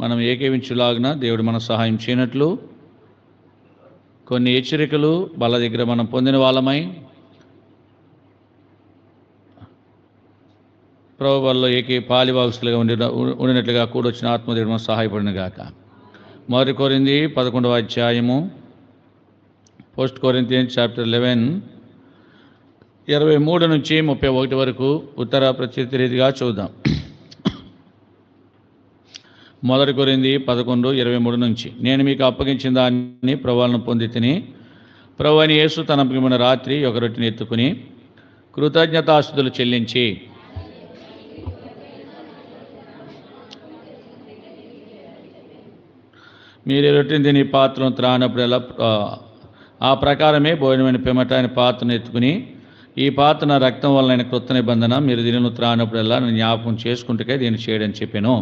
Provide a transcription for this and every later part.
మనం ఏకీవించులాగిన దేవుడు మన సహాయం చేయనట్లు కొన్ని హెచ్చరికలు వాళ్ళ దగ్గర మనం పొందిన వాళ్ళమై ప్రభు వల్ల పాలిభాగస్తులుగా ఉండినట్లుగా కూడొచ్చిన ఆత్మదేవుడు మనం సహాయపడిన గాక. మొదటి కొరింథీ 11వ అధ్యాయము, ఫస్ట్ కొరింథియన్స్ చాప్టర్ 11 23 నుంచి 31 వరకు ఉత్తర ప్రత్యుత్తర రీతిగా చూద్దాం. మొదటి కొరింథీ 11:23 నుంచి. నేను మీకు అప్పగించిన దాన్ని ప్రభువులను పొంది తిని, ప్రభువైన అయిన యేసు తన ప్రియమైన రాత్రి ఒక రొట్టెని ఎత్తుకుని కృతజ్ఞతాస్తుతులు చెల్లించి, మీరు ఈ రొట్టెని తిని పాత్రను త్రాగినప్పుడల్లా ఆ ప్రకారమే భోజనమైన పిమ్మట ఆయన పాత్రను ఎత్తుకుని, ఈ పాత్ర నా రక్తం వలన క్రొత్త నిబంధన, మీరు దీనిని త్రాగినప్పుడల్లా నేను జ్ఞాపకం చేసుకుంటే దీన్ని చేయడని చెప్పాను.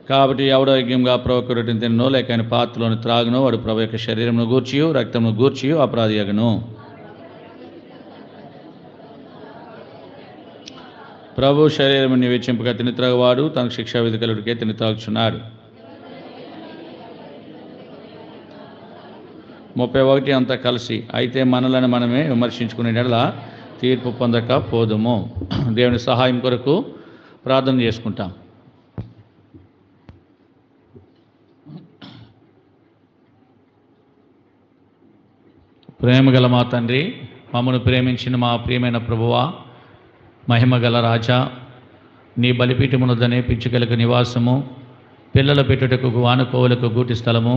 కాబట్టి ఎవడో యజ్ఞంగా ప్రభు రొట్టెని తిననో లేక ఆయన పాత్రలోని త్రాగునో వాడు ప్రభు యొక్క శరీరమును గూర్చియు రక్తమును గూర్చియు అపరాధి అగును. ప్రభు శరీరముని విచ్చింపగా తిని త్రాగువాడు తనకు శిక్షా విధి కలుగుడికే తిని త్రాగుచున్నాడు. 31 అంతా కలిసి, అయితే మనలను మనమే విమర్శించుకునే ఎడల తీర్పు పొందక పోదుము. దేవుని సహాయం కొరకు ప్రార్థన చేసుకుంటాం. ప్రేమగల మా తండ్రి, మమ్మను ప్రేమించిన మా ప్రియమైన ప్రభువా, మహిమగల రాజా, నీ బలిపీఠమునొద్దనే పిచ్చుకలకు నివాసము, పిల్లల పెట్టుటకు వానుకోవులకు గూటి స్థలము,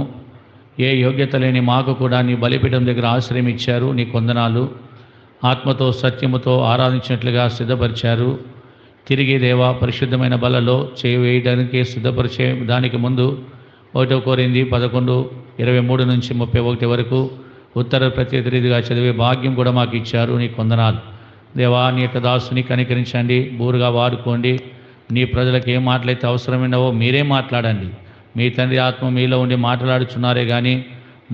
ఏ యోగ్యత లేని మాకు కూడా నీ బలిపీఠం దగ్గర ఆశ్రయం ఇచ్చారు. నీ కొందనాలు. ఆత్మతో సత్యముతో ఆరాధించినట్లుగా సిద్ధపరిచారు. తిరిగి దేవా పరిశుద్ధమైన బలలో చేయవేయడానికి సిద్ధపరిచే దానికి ముందు 1 కొరింథీ 11:23 నుంచి 31 వరకు ఉత్తర ప్రత్యుత్తర రీతిగా చదివే భాగ్యం కూడా మాకు ఇచ్చారు. నీ కొందనాలు దేవా. నీ యొక్క దాసుని కనికరించండి, బూరుగా వాడుకోండి. నీ ప్రజలకు ఏ మాటలైతే అవసరమైనవో మీరే మాట్లాడండి. మీ తండ్రి ఆత్మ మీలో ఉండి మాట్లాడుచున్నారే కానీ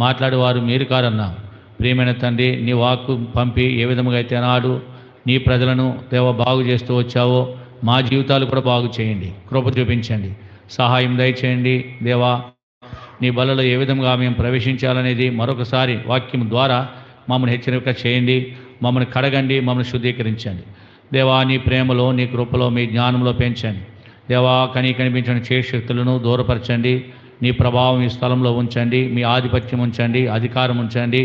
మాట్లాడేవారు మీరు కారన్నా. ప్రియమైన తండ్రి, నీ వాక్కు పంపి ఏ విధముగా అయితే నాడు నీ ప్రజలను దేవ బాగు చేస్తూ వచ్చావో మా జీవితాలు కూడా బాగు చేయండి, కృప చూపించండి, సహాయం దయచేయండి. దేవా, నీ బలలో ఏ విధంగా మేము ప్రవేశించాలనేది మరొకసారి వాక్యం ద్వారా మమ్మల్ని హెచ్చరిక చేయండి. మమ్మల్ని కడగండి, మమ్మల్ని శుద్ధీకరించండి. దేవా, నీ ప్రేమలో, నీ కృపలో, మీ జ్ఞానంలో పెంచండి. దేవా, కనిపించిన శక్తులను దూరపరచండి. నీ ప్రభావం ఈ స్థలంలో ఉంచండి. మీ ఆధిపత్యం ఉంచండి, అధికారం ఉంచండి.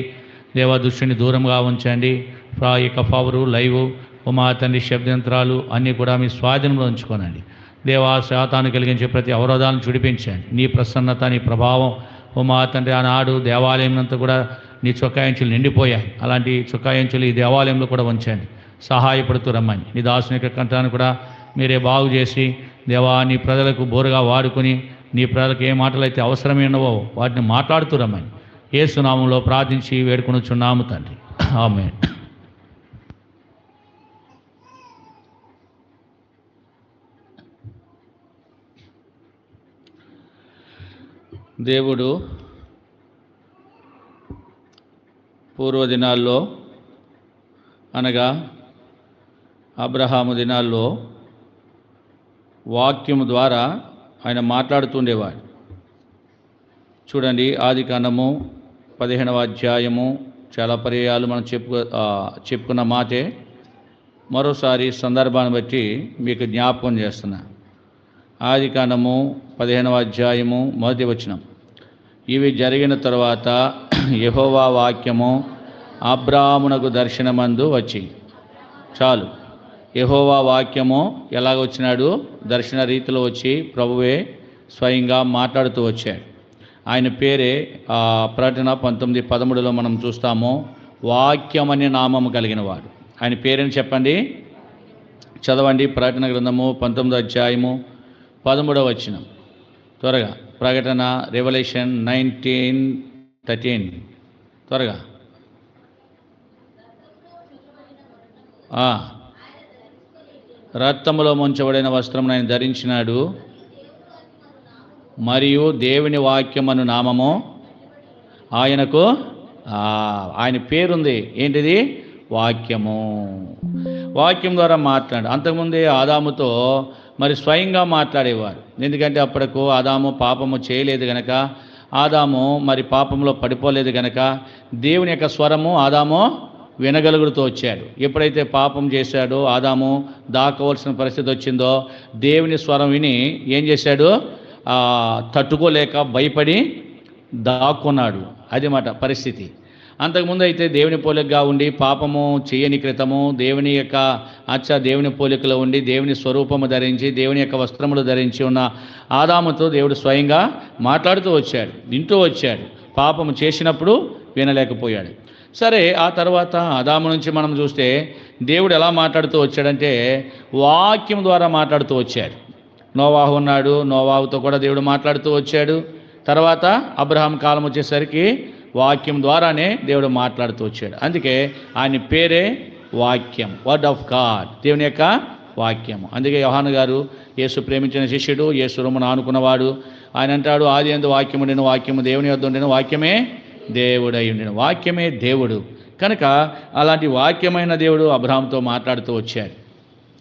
దేవా, దుష్టుని దూరంగా ఉంచండి. ఇక పవరు, లైవ్, ఉమా తండ్రి శబ్దంత్రాలు అన్నీ కూడా మీ స్వాధీనంలో ఉంచుకోనండి. దేవా, శాతాన్ని కలిగించే ప్రతి అవరోధాలను చుడిపించండి. నీ ప్రసన్నత, నీ ప్రభావం ఉమా తండ్రి ఆనాడు దేవాలయం అంతా కూడా నీ చొక్కాయంచులు నిండిపోయాయి. అలాంటి చొక్కాయంచులు ఈ దేవాలయంలో కూడా ఉంచండి, సహాయపడుతూ రమ్మని. నీ దాసుని యొక్క కంఠాన్ని కూడా మీరే బాగు చేసి దేవా, నీ ప్రజలకు బోరుగా వాడుకొని నీ ప్రజలకు ఏ మాటలు అయితే అవసరమైనవో వాటిని మాట్లాడుతూ రమ్మని యేసు నామములో ప్రార్థించి వేడుకొనుచున్నాము తండ్రి, ఆమేన్. దేవుడు పూర్వదినాల్లో అనగా అబ్రహాము దినాల్లో వాక్యము ద్వారా ఆయన మాట్లాడుతుండేవాడు. చూడండి, ఆదికాండము 15వ అధ్యాయము చాలా పర్యాయాలు మనం చెప్పుకున్న మాటే మరోసారి సందర్భాన్ని బట్టి మీకు జ్ఞాపకం చేస్తున్నా. ఆదికాండము 15వ అధ్యాయము 1వ వచనం. ఇవి జరిగిన తరువాత యెహోవా వాక్యము అబ్రాహామునకు దర్శనమందు వచ్చి. చాలు. యెహోవా వాక్యము ఎలాగ వచ్చినాడు? దర్శన రీతిలో వచ్చి ప్రభువే స్వయంగా మాట్లాడుతూ వచ్చాడు. ఆయన పేరే ప్రకటన 19:13 మనం చూస్తాము. వాక్యమనే నామము కలిగిన వాడు. ఆయన పేరేని చెప్పండి, చదవండి. ప్రకటన గ్రంథము 19వ అధ్యాయము 13వ వచనం. త్వరగా. ప్రకటన రెవల్యూషన్ 19:13 త్వరగా. రక్తములో ముంచబడిన వస్త్రమును ఆయన ధరించినాడు, మరియు దేవుని వాక్యమను నామము ఆయనకు ఆయన పేరుంది. ఏంటిది? వాక్యము. వాక్యం ద్వారా మాట్లాడు. అంతకుముందే ఆదాముతో మరి స్వయంగా మాట్లాడేవారు. ఎందుకంటే అప్పటికు ఆదాము పాపము చేయలేదు గనక, ఆదాము మరి పాపంలో పడిపోలేదు గనక దేవుని యొక్క స్వరము ఆదాము వినగలుగుతూ వచ్చాడు. ఎప్పుడైతే పాపం చేశాడో ఆదాము దాక్కోవాల్సిన పరిస్థితి వచ్చిందో దేవుని స్వరం విని ఏం చేశాడు? తట్టుకోలేక భయపడి దాక్కున్నాడు. అది మాట పరిస్థితి. అంతకుముందు అయితే దేవుని పోలికగా ఉండి పాపము చేయని క్రితము దేవుని యొక్క దేవుని పోలికలో ఉండి దేవుని స్వరూపము ధరించి దేవుని యొక్క వస్త్రములు ధరించి ఉన్న ఆదాముతో దేవుడు స్వయంగా మాట్లాడుతూ వచ్చాడు, వింటూ వచ్చాడు. పాపము చేసినప్పుడు వినలేకపోయాడు. సరే, ఆ తర్వాత ఆదాము నుంచి మనం చూస్తే దేవుడు ఎలా మాట్లాడుతూ వచ్చాడంటే వాక్యం ద్వారా మాట్లాడుతూ వచ్చాడు. నోవాహు ఉన్నాడు, నోవాహుతో కూడా దేవుడు మాట్లాడుతూ వచ్చాడు. తర్వాత అబ్రహాం కాలం వచ్చేసరికి వాక్యం ద్వారానే దేవుడు మాట్లాడుతూ వచ్చాడు. అందుకే ఆయన పేరే వాక్యం, వర్డ్ ఆఫ్ గాడ్, దేవుని యొక్క వాక్యము. అందుకే యోహాను గారు యేసు ప్రేమించిన శిష్యుడు, యేసు రొమ్మున ఆనుకున్నవాడు. ఆయన అంటాడు, ఆది యందు వాక్యము ఉండెను, వాక్యము దేవుని వద్ద ఉండెను, వాక్యమే దేవుడై ఉండెను. వాక్యమే దేవుడు కనుక అలాంటి వాక్యమైన దేవుడు అబ్రహాంతో మాట్లాడుతూ వచ్చాడు.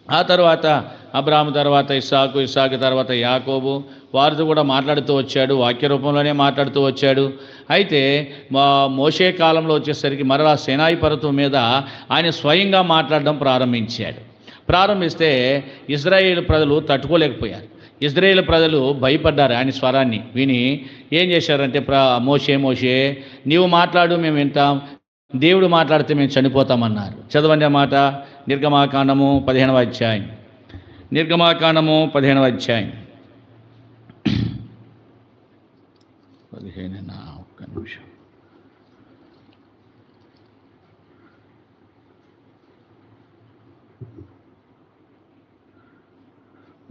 ఆ తర్వాత అబ్రహాము తర్వాత ఇస్సాకు తర్వాత యాకోబు, వారితో కూడా మాట్లాడుతూ వచ్చాడు. వాక్య రూపంలోనే మాట్లాడుతూ వచ్చాడు. అయితే మోషే కాలంలో వచ్చేసరికి మరలా సీనాయి పర్వతం మీద ఆయన స్వయంగా మాట్లాడడం ప్రారంభిస్తే ఇశ్రాయేలు ప్రజలు తట్టుకోలేకపోయారు. ఇశ్రాయేలు ప్రజలు భయపడ్డారు ఆయన స్వరాన్ని విని. ఏం చేశారంటే మోషే నీవు మాట్లాడు, మేము వింటాం, దేవుడు మాట్లాడితే మేము చనిపోతామన్నారు. చదవండి ఆ మాట. నిర్గమాకాండము 15వ అధ్యాయం. నిర్గమాకాండము 15వ అధ్యాయం. 15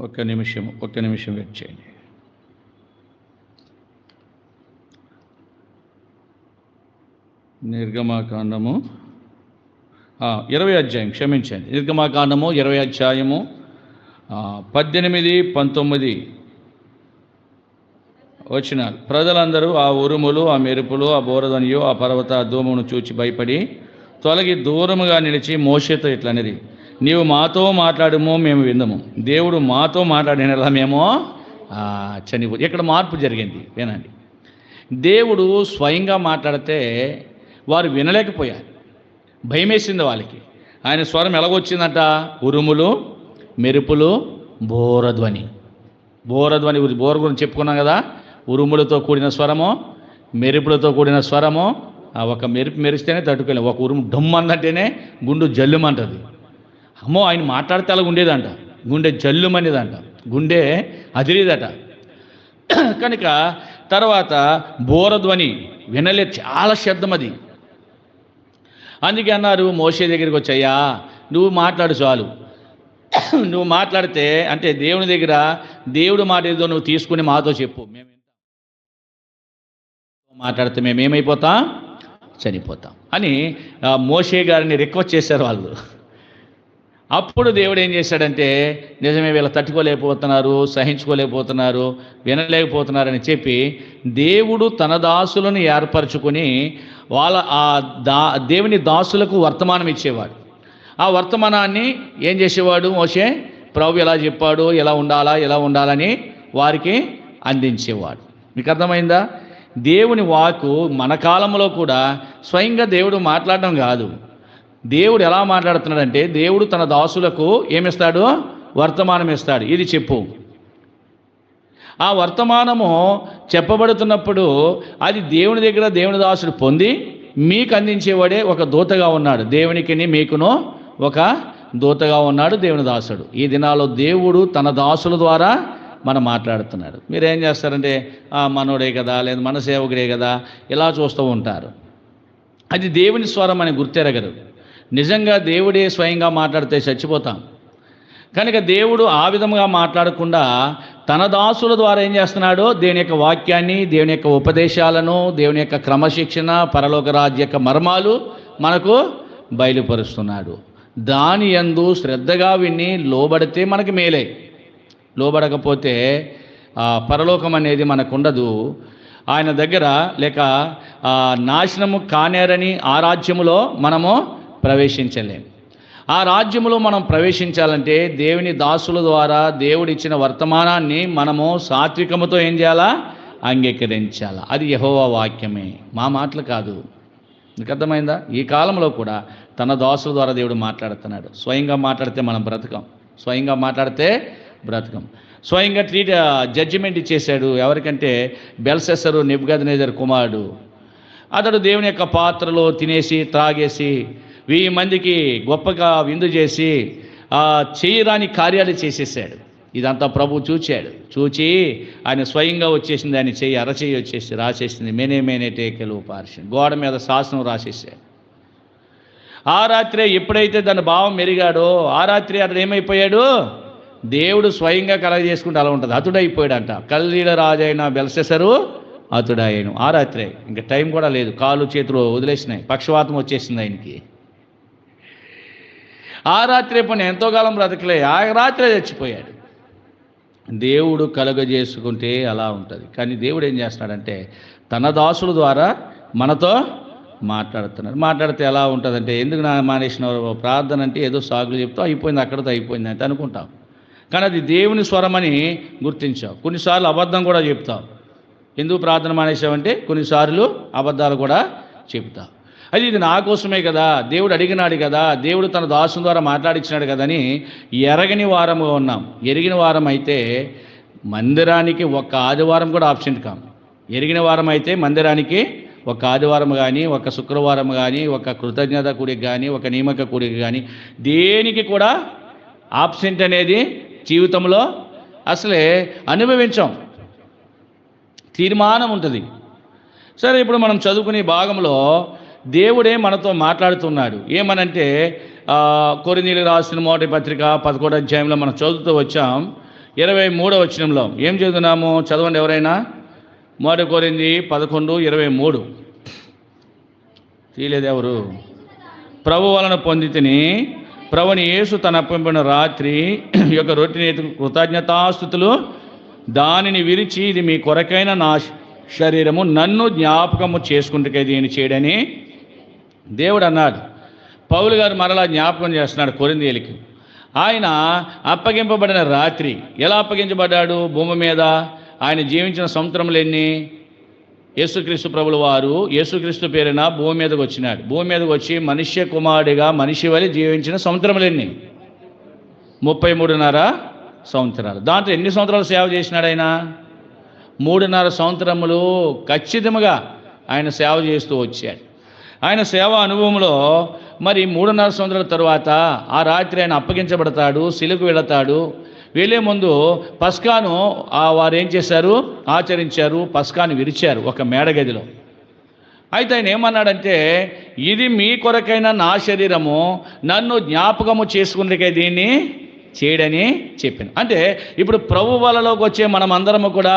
ఒక్క నిమిషం. ఒక్క నిమిషం వెయిట్ చేయండి. నిర్గమాకాండము 20వ అధ్యాయం, క్షమించండి. నిర్గమాకాండము 20వ అధ్యాయము 18, 19 వచనాలు. ప్రజలందరూ ఆ ఉరుములు, ఆ మెరుపులు, ఆ బోరదనియు, ఆ పర్వత ధూమమును చూచి భయపడి తొలగి దూరముగా నిలిచి మోషేతో ఇట్లనిరి, నీవు మాతో మాట్లాడము, మేము విందము. దేవుడు మాతో మాట్లాడినలా మేము చనిపో. ఇక్కడ మార్పు జరిగింది, వినండి. దేవుడు స్వయంగా మాట్లాడితే వారు వినలేకపోయారు, భయమేసింది వాళ్ళకి. ఆయన స్వరం ఎలాగొచ్చిందంట? ఉరుములు, మెరుపులు, బోరధ్వని. బోర గురించి చెప్పుకున్నాం కదా. ఉరుములతో కూడిన స్వరము, మెరుపులతో కూడిన స్వరము. ఒక మెరుపు మెరిస్తేనే తట్టుకోలేం. ఒక ఉరుము డమ్మందంటేనే గుండు జల్లుమంటది. అమ్మో, ఆయన మాట్లాడితే అలాగ ఉండేదంట. గుండె జల్లుమనేదంట, గుండె అదిరేదట. కనుక తర్వాత బోరధ్వని వినలే, చాలా శబ్దం అది. అందుకే అన్నారు మోషే దగ్గరికి వచ్చాయా, నువ్వు మాట్లాడు చాలు. నువ్వు మాట్లాడితే అంటే దేవుని దగ్గర దేవుడు మాట ఏదో నువ్వు తీసుకుని మాతో చెప్పు, మేము మాట్లాడితే మేమేమైపోతాం? చనిపోతాం అని మోషే గారిని రిక్వెస్ట్ చేశారు వాళ్ళు. అప్పుడు దేవుడు ఏం చేశాడంటే, నిజమే వీళ్ళు తట్టుకోలేకపోతున్నారు, సహించుకోలేకపోతున్నారు, వినలేకపోతున్నారని చెప్పి దేవుడు తన దాసులను ఏర్పరచుకొని వాళ్ళ దేవుని దాసులకు వర్తమానం ఇచ్చేవాడు. ఆ వర్తమానాన్ని ఏం చేసేవాడు మోషే? ప్రభు ఎలా చెప్పాడు, ఎలా ఉండాలని వారికి అందించేవాడు. మీకు అర్థమైందా? దేవుని వాక్కు మన కాలంలో కూడా స్వయంగా దేవుడు మాట్లాడడం కాదు. దేవుడు ఎలా మాట్లాడుతున్నాడంటే, దేవుడు తన దాసులకు ఏమిస్తాడు? వర్తమానం ఇస్తాడు. ఇది చెప్పు. ఆ వర్తమానము చెప్పబడుతున్నప్పుడు అది దేవుని దగ్గర దేవుని దాసుడు పొంది మీకు అందించేవాడే ఒక దూతగా ఉన్నాడు. దేవునికిని మీకును ఒక దూతగా ఉన్నాడు దేవుని దాసుడు. ఈ దినాల్లో దేవుడు తన దాసుల ద్వారా మనం మాట్లాడుతున్నాడు. మీరేం చేస్తారంటే మనోడే కదా, లేదా మన సేవకుడే కదా, ఇలా చూస్తూ ఉంటారు. అది దేవుని స్వరం అని గుర్తెరగరు. నిజంగా దేవుడే స్వయంగా మాట్లాడితే చచ్చిపోతాం. కనుక దేవుడు ఆ విధంగా మాట్లాడకుండా తన దాసుల ద్వారా ఏం చేస్తున్నాడో దేవుని యొక్క వాక్యాన్ని, దేవుని యొక్క ఉపదేశాలను, దేవుని యొక్క క్రమశిక్షణ, పరలోక రాజ్య యొక్క మర్మాలు మనకు బయలుపరుస్తున్నాడు. దాని యందు శ్రద్ధగా విని లోబడితే మనకి మేలే. లోబడకపోతే పరలోకం అనేది మనకు ఉండదు. ఆయన దగ్గర లేక నాశనము కానేరని ఆ రాజ్యములో మనము ప్రవేశించలేము. ఆ రాజ్యములో మనం ప్రవేశించాలంటే దేవుని దాసుల ద్వారా దేవుడిచ్చిన వర్తమానాన్ని మనము సాత్వికముతో ఏం చేయాలా? అంగీకరించాలా. అది యెహోవా వాక్యమే, మా మాటలు కాదు. మీకు అర్థమైందా? ఈ కాలంలో కూడా తన దాసుల ద్వారా దేవుడు మాట్లాడుతున్నాడు. స్వయంగా మాట్లాడితే మనం బ్రతకం, స్వయంగా మాట్లాడితే బ్రతకం. స్వయంగా జడ్జిమెంట్ ఇచ్చేశాడు. ఎవరికంటే బెల్షస్సరు, నెబుకద్నెజరు కుమారుడు. అతడు దేవుని యొక్క పాత్రలో తినేసి త్రాగేసి 1000 మందికి గొప్పగా విందు చేసి చేయరాని కార్యాలు చేసేసాడు. ఇదంతా ప్రభు చూచి ఆయన స్వయంగా వచ్చేసింది. ఆయన అరచేయి వచ్చేసి రాసేసింది, మేనే టేకెలు పార్షన్, గోడ మీద శాసనం రాసేసాడు. ఆ రాత్రే ఎప్పుడైతే దాని భావం మెరిగాడో ఆ రాత్రి అతడు ఏమైపోయాడు? దేవుడు స్వయంగా కలగజేసుకుంటే అలా ఉంటుంది, అతుడైపోయాడంట. కల్దీల రాజైన బెల్షస్సరు అతుడాయను. ఆ రాత్రే, ఇంకా టైం కూడా లేదు, కాళ్ళు చేతులు వదిలేసినాయి, పక్షవాతం వచ్చేసింది ఆయనకి. ఆ రాత్రే పని ఎంతో కాలం బ్రతకలే, ఆ రాత్రే చచ్చిపోయాడు. దేవుడు కలుగజేసుకుంటే అలా ఉంటుంది. కానీ దేవుడు ఏం చేస్తున్నాడంటే తన దాసుల ద్వారా మనతో మాట్లాడుతున్నాడు. మాట్లాడితే ఎలా ఉంటుందంటే, ఎందుకు నా మానేసిన ప్రార్థన అంటే ఏదో సాగులు చెప్తావు, అయిపోయింది అక్కడితో అయిపోయింది అంటే అనుకుంటాం. కానీ అది దేవుని స్వరమని గుర్తించావు. కొన్నిసార్లు అబద్ధం కూడా చెప్తావు. ఎందుకు ప్రార్థన మానేసావంటే కొన్నిసార్లు అబద్ధాలు కూడా చెప్తావు. అది ఇది నా కోసమే కదా, దేవుడు అడిగినాడు కదా, దేవుడు తన దాసుని ద్వారా మాట్లాడించినాడు కదా అని ఎరగని వారముగా ఉన్నాం. ఎరిగిన వారం అయితే మందిరానికి ఒక్క ఆదివారం కూడా ఆబ్సెంట్ కాం. ఎరిగిన వారం అయితే మందిరానికి ఒక ఆదివారం కానీ, ఒక శుక్రవారం కానీ, ఒక కృతజ్ఞత కూడికి కానీ, ఒక నియామక కూడికి కానీ, దేనికి కూడా ఆబ్సెంట్ అనేది జీవితంలో అసలే అనుభవించాం. తీర్మానం ఉంటుంది. సరే, ఇప్పుడు మనం చదువుకునే భాగంలో దేవుడే మనతో మాట్లాడుతున్నాడు. ఏమనంటే కొరింథీయులకు రాసిన మొదటి పత్రిక 11వ అధ్యాయంలో మనం చదువుతూ వచ్చాం. 23వ వచనంలో ఏం చదువుతున్నాము? చదవండి ఎవరైనా. 1 కొరింథీ 11:23 తీయలేదు ఎవరు? ప్రభు వలన పొందితిని, ప్రభుని యేసు తన పంపిన రాత్రి యొక్క రొట్టెని కృతజ్ఞతాస్తుతులు దానిని విరిచి, ఇది మీ కొరకైన నా శరీరము, నన్ను జ్ఞాపకము చేసుకుంటే దీన్ని చేయడని దేవుడు అన్నాడు. పౌలు గారు మరలా జ్ఞాపకం చేస్తున్నాడు కొరింథీయులకి. ఆయన అప్పగింపబడిన రాత్రి ఎలా అప్పగించబడ్డాడు? భూమి మీద ఆయన జీవించిన సంవత్సరములు ఎన్ని? యేసుక్రీస్తు ప్రభుల వారు యేసుక్రీస్తు పేరున భూమి మీదకి వచ్చినాడు. భూమి మీదకి వచ్చి మనుష్య కుమారుడిగా మనిషి వలె జీవించిన సంవత్సరములు ఎన్ని? 33.5 సంవత్సరాలు. దాంట్లో ఎన్ని సంవత్సరాలు సేవ చేసినాడు ఆయన? 3.5 సంవత్సరములు ఖచ్చితంగా ఆయన సేవ చేస్తూ వచ్చాడు. ఆయన సేవ అనుభవంలో మరి 3.5 సంవత్సరాల తరువాత ఆ రాత్రి ఆయన అప్పగించబడతాడు, శిలువకు వెళతాడు. వెళ్ళే ముందు పస్కాను వారు ఏం చేశారు? ఆచరించారు. పస్కాను విరిచారు ఒక మేడగదిలో. అయితే ఆయన ఏమన్నాడంటే, ఇది మీ కొరకైన నా శరీరము, నన్ను జ్ఞాపకము చేసుకునేకే దీన్ని చేయడని చెప్పింది. అంటే ఇప్పుడు ప్రభు వలలోకి వచ్చే మనం అందరము కూడా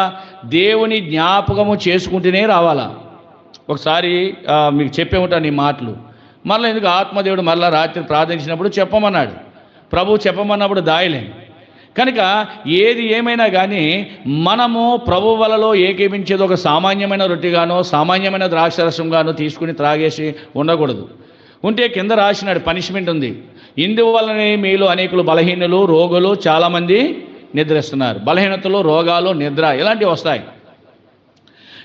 దేవుని జ్ఞాపకము చేసుకుంటూనే రావాలా. ఒకసారి మీకు చెప్పే ఉంటాను ఈ మాటలు. మళ్ళీ ఎందుకు ఆత్మదేవుడు మళ్ళీ రాత్రి ప్రార్థించినప్పుడు చెప్పమన్నాడు. ప్రభు చెప్పమన్నప్పుడు దాయలేం. కనుక ఏది ఏమైనా కానీ మనము ప్రభు వలలో ఏకీపించేది ఒక సామాన్యమైన రొట్టెగానో సామాన్యమైన ద్రాక్షరసంగానో తీసుకుని త్రాగేసి ఉండకూడదు. ఉంటే కింద రాసినాడు పనిష్మెంట్ ఉంది. ఇందువల్లనే మీలో అనేకులు బలహీనులు, రోగులు, చాలామంది నిద్రిస్తున్నారు. బలహీనతలు, రోగాలు, నిద్ర ఇలాంటివి వస్తాయి.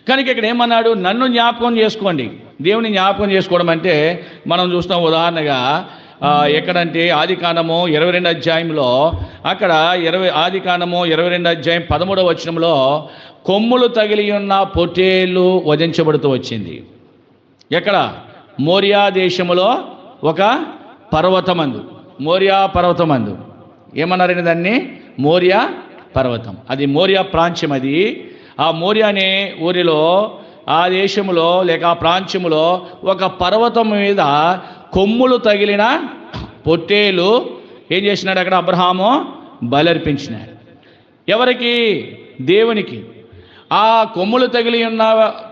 కనుక ఇక్కడ ఏమన్నాడు? నన్ను జ్ఞాపకం చేసుకోండి. దేవుని జ్ఞాపకం చేసుకోవడం అంటే మనం చూస్తాం. ఉదాహరణగా ఎక్కడంటే ఆదికాండము 22వ అధ్యాయంలో, అక్కడ ఆదికాండము 22వ అధ్యాయం 13వ వచనంలో కొమ్ములు తగిలి ఉన్న పొట్టేళ్ళు వధించబడుతూ వచ్చింది. ఎక్కడ? మోరియా దేశములో ఒక పర్వతమందు, మోరియా పర్వతమందు. ఏమన్నారండి దాన్ని? మోరియా పర్వతం. అది మోరియా ప్రాంత్యం. అది ఆ మోరియా అనే ఊరిలో, ఆ దేశంలో లేక ఆ ప్రాంత్యములో ఒక పర్వతం మీద కొమ్ములు తగిలిన పొట్టేలు ఏం చేసినాడు? అక్కడ అబ్రహాము బలర్పించినాడు. ఎవరికి? దేవునికి. ఆ కొమ్ములు తగిలి ఉన్న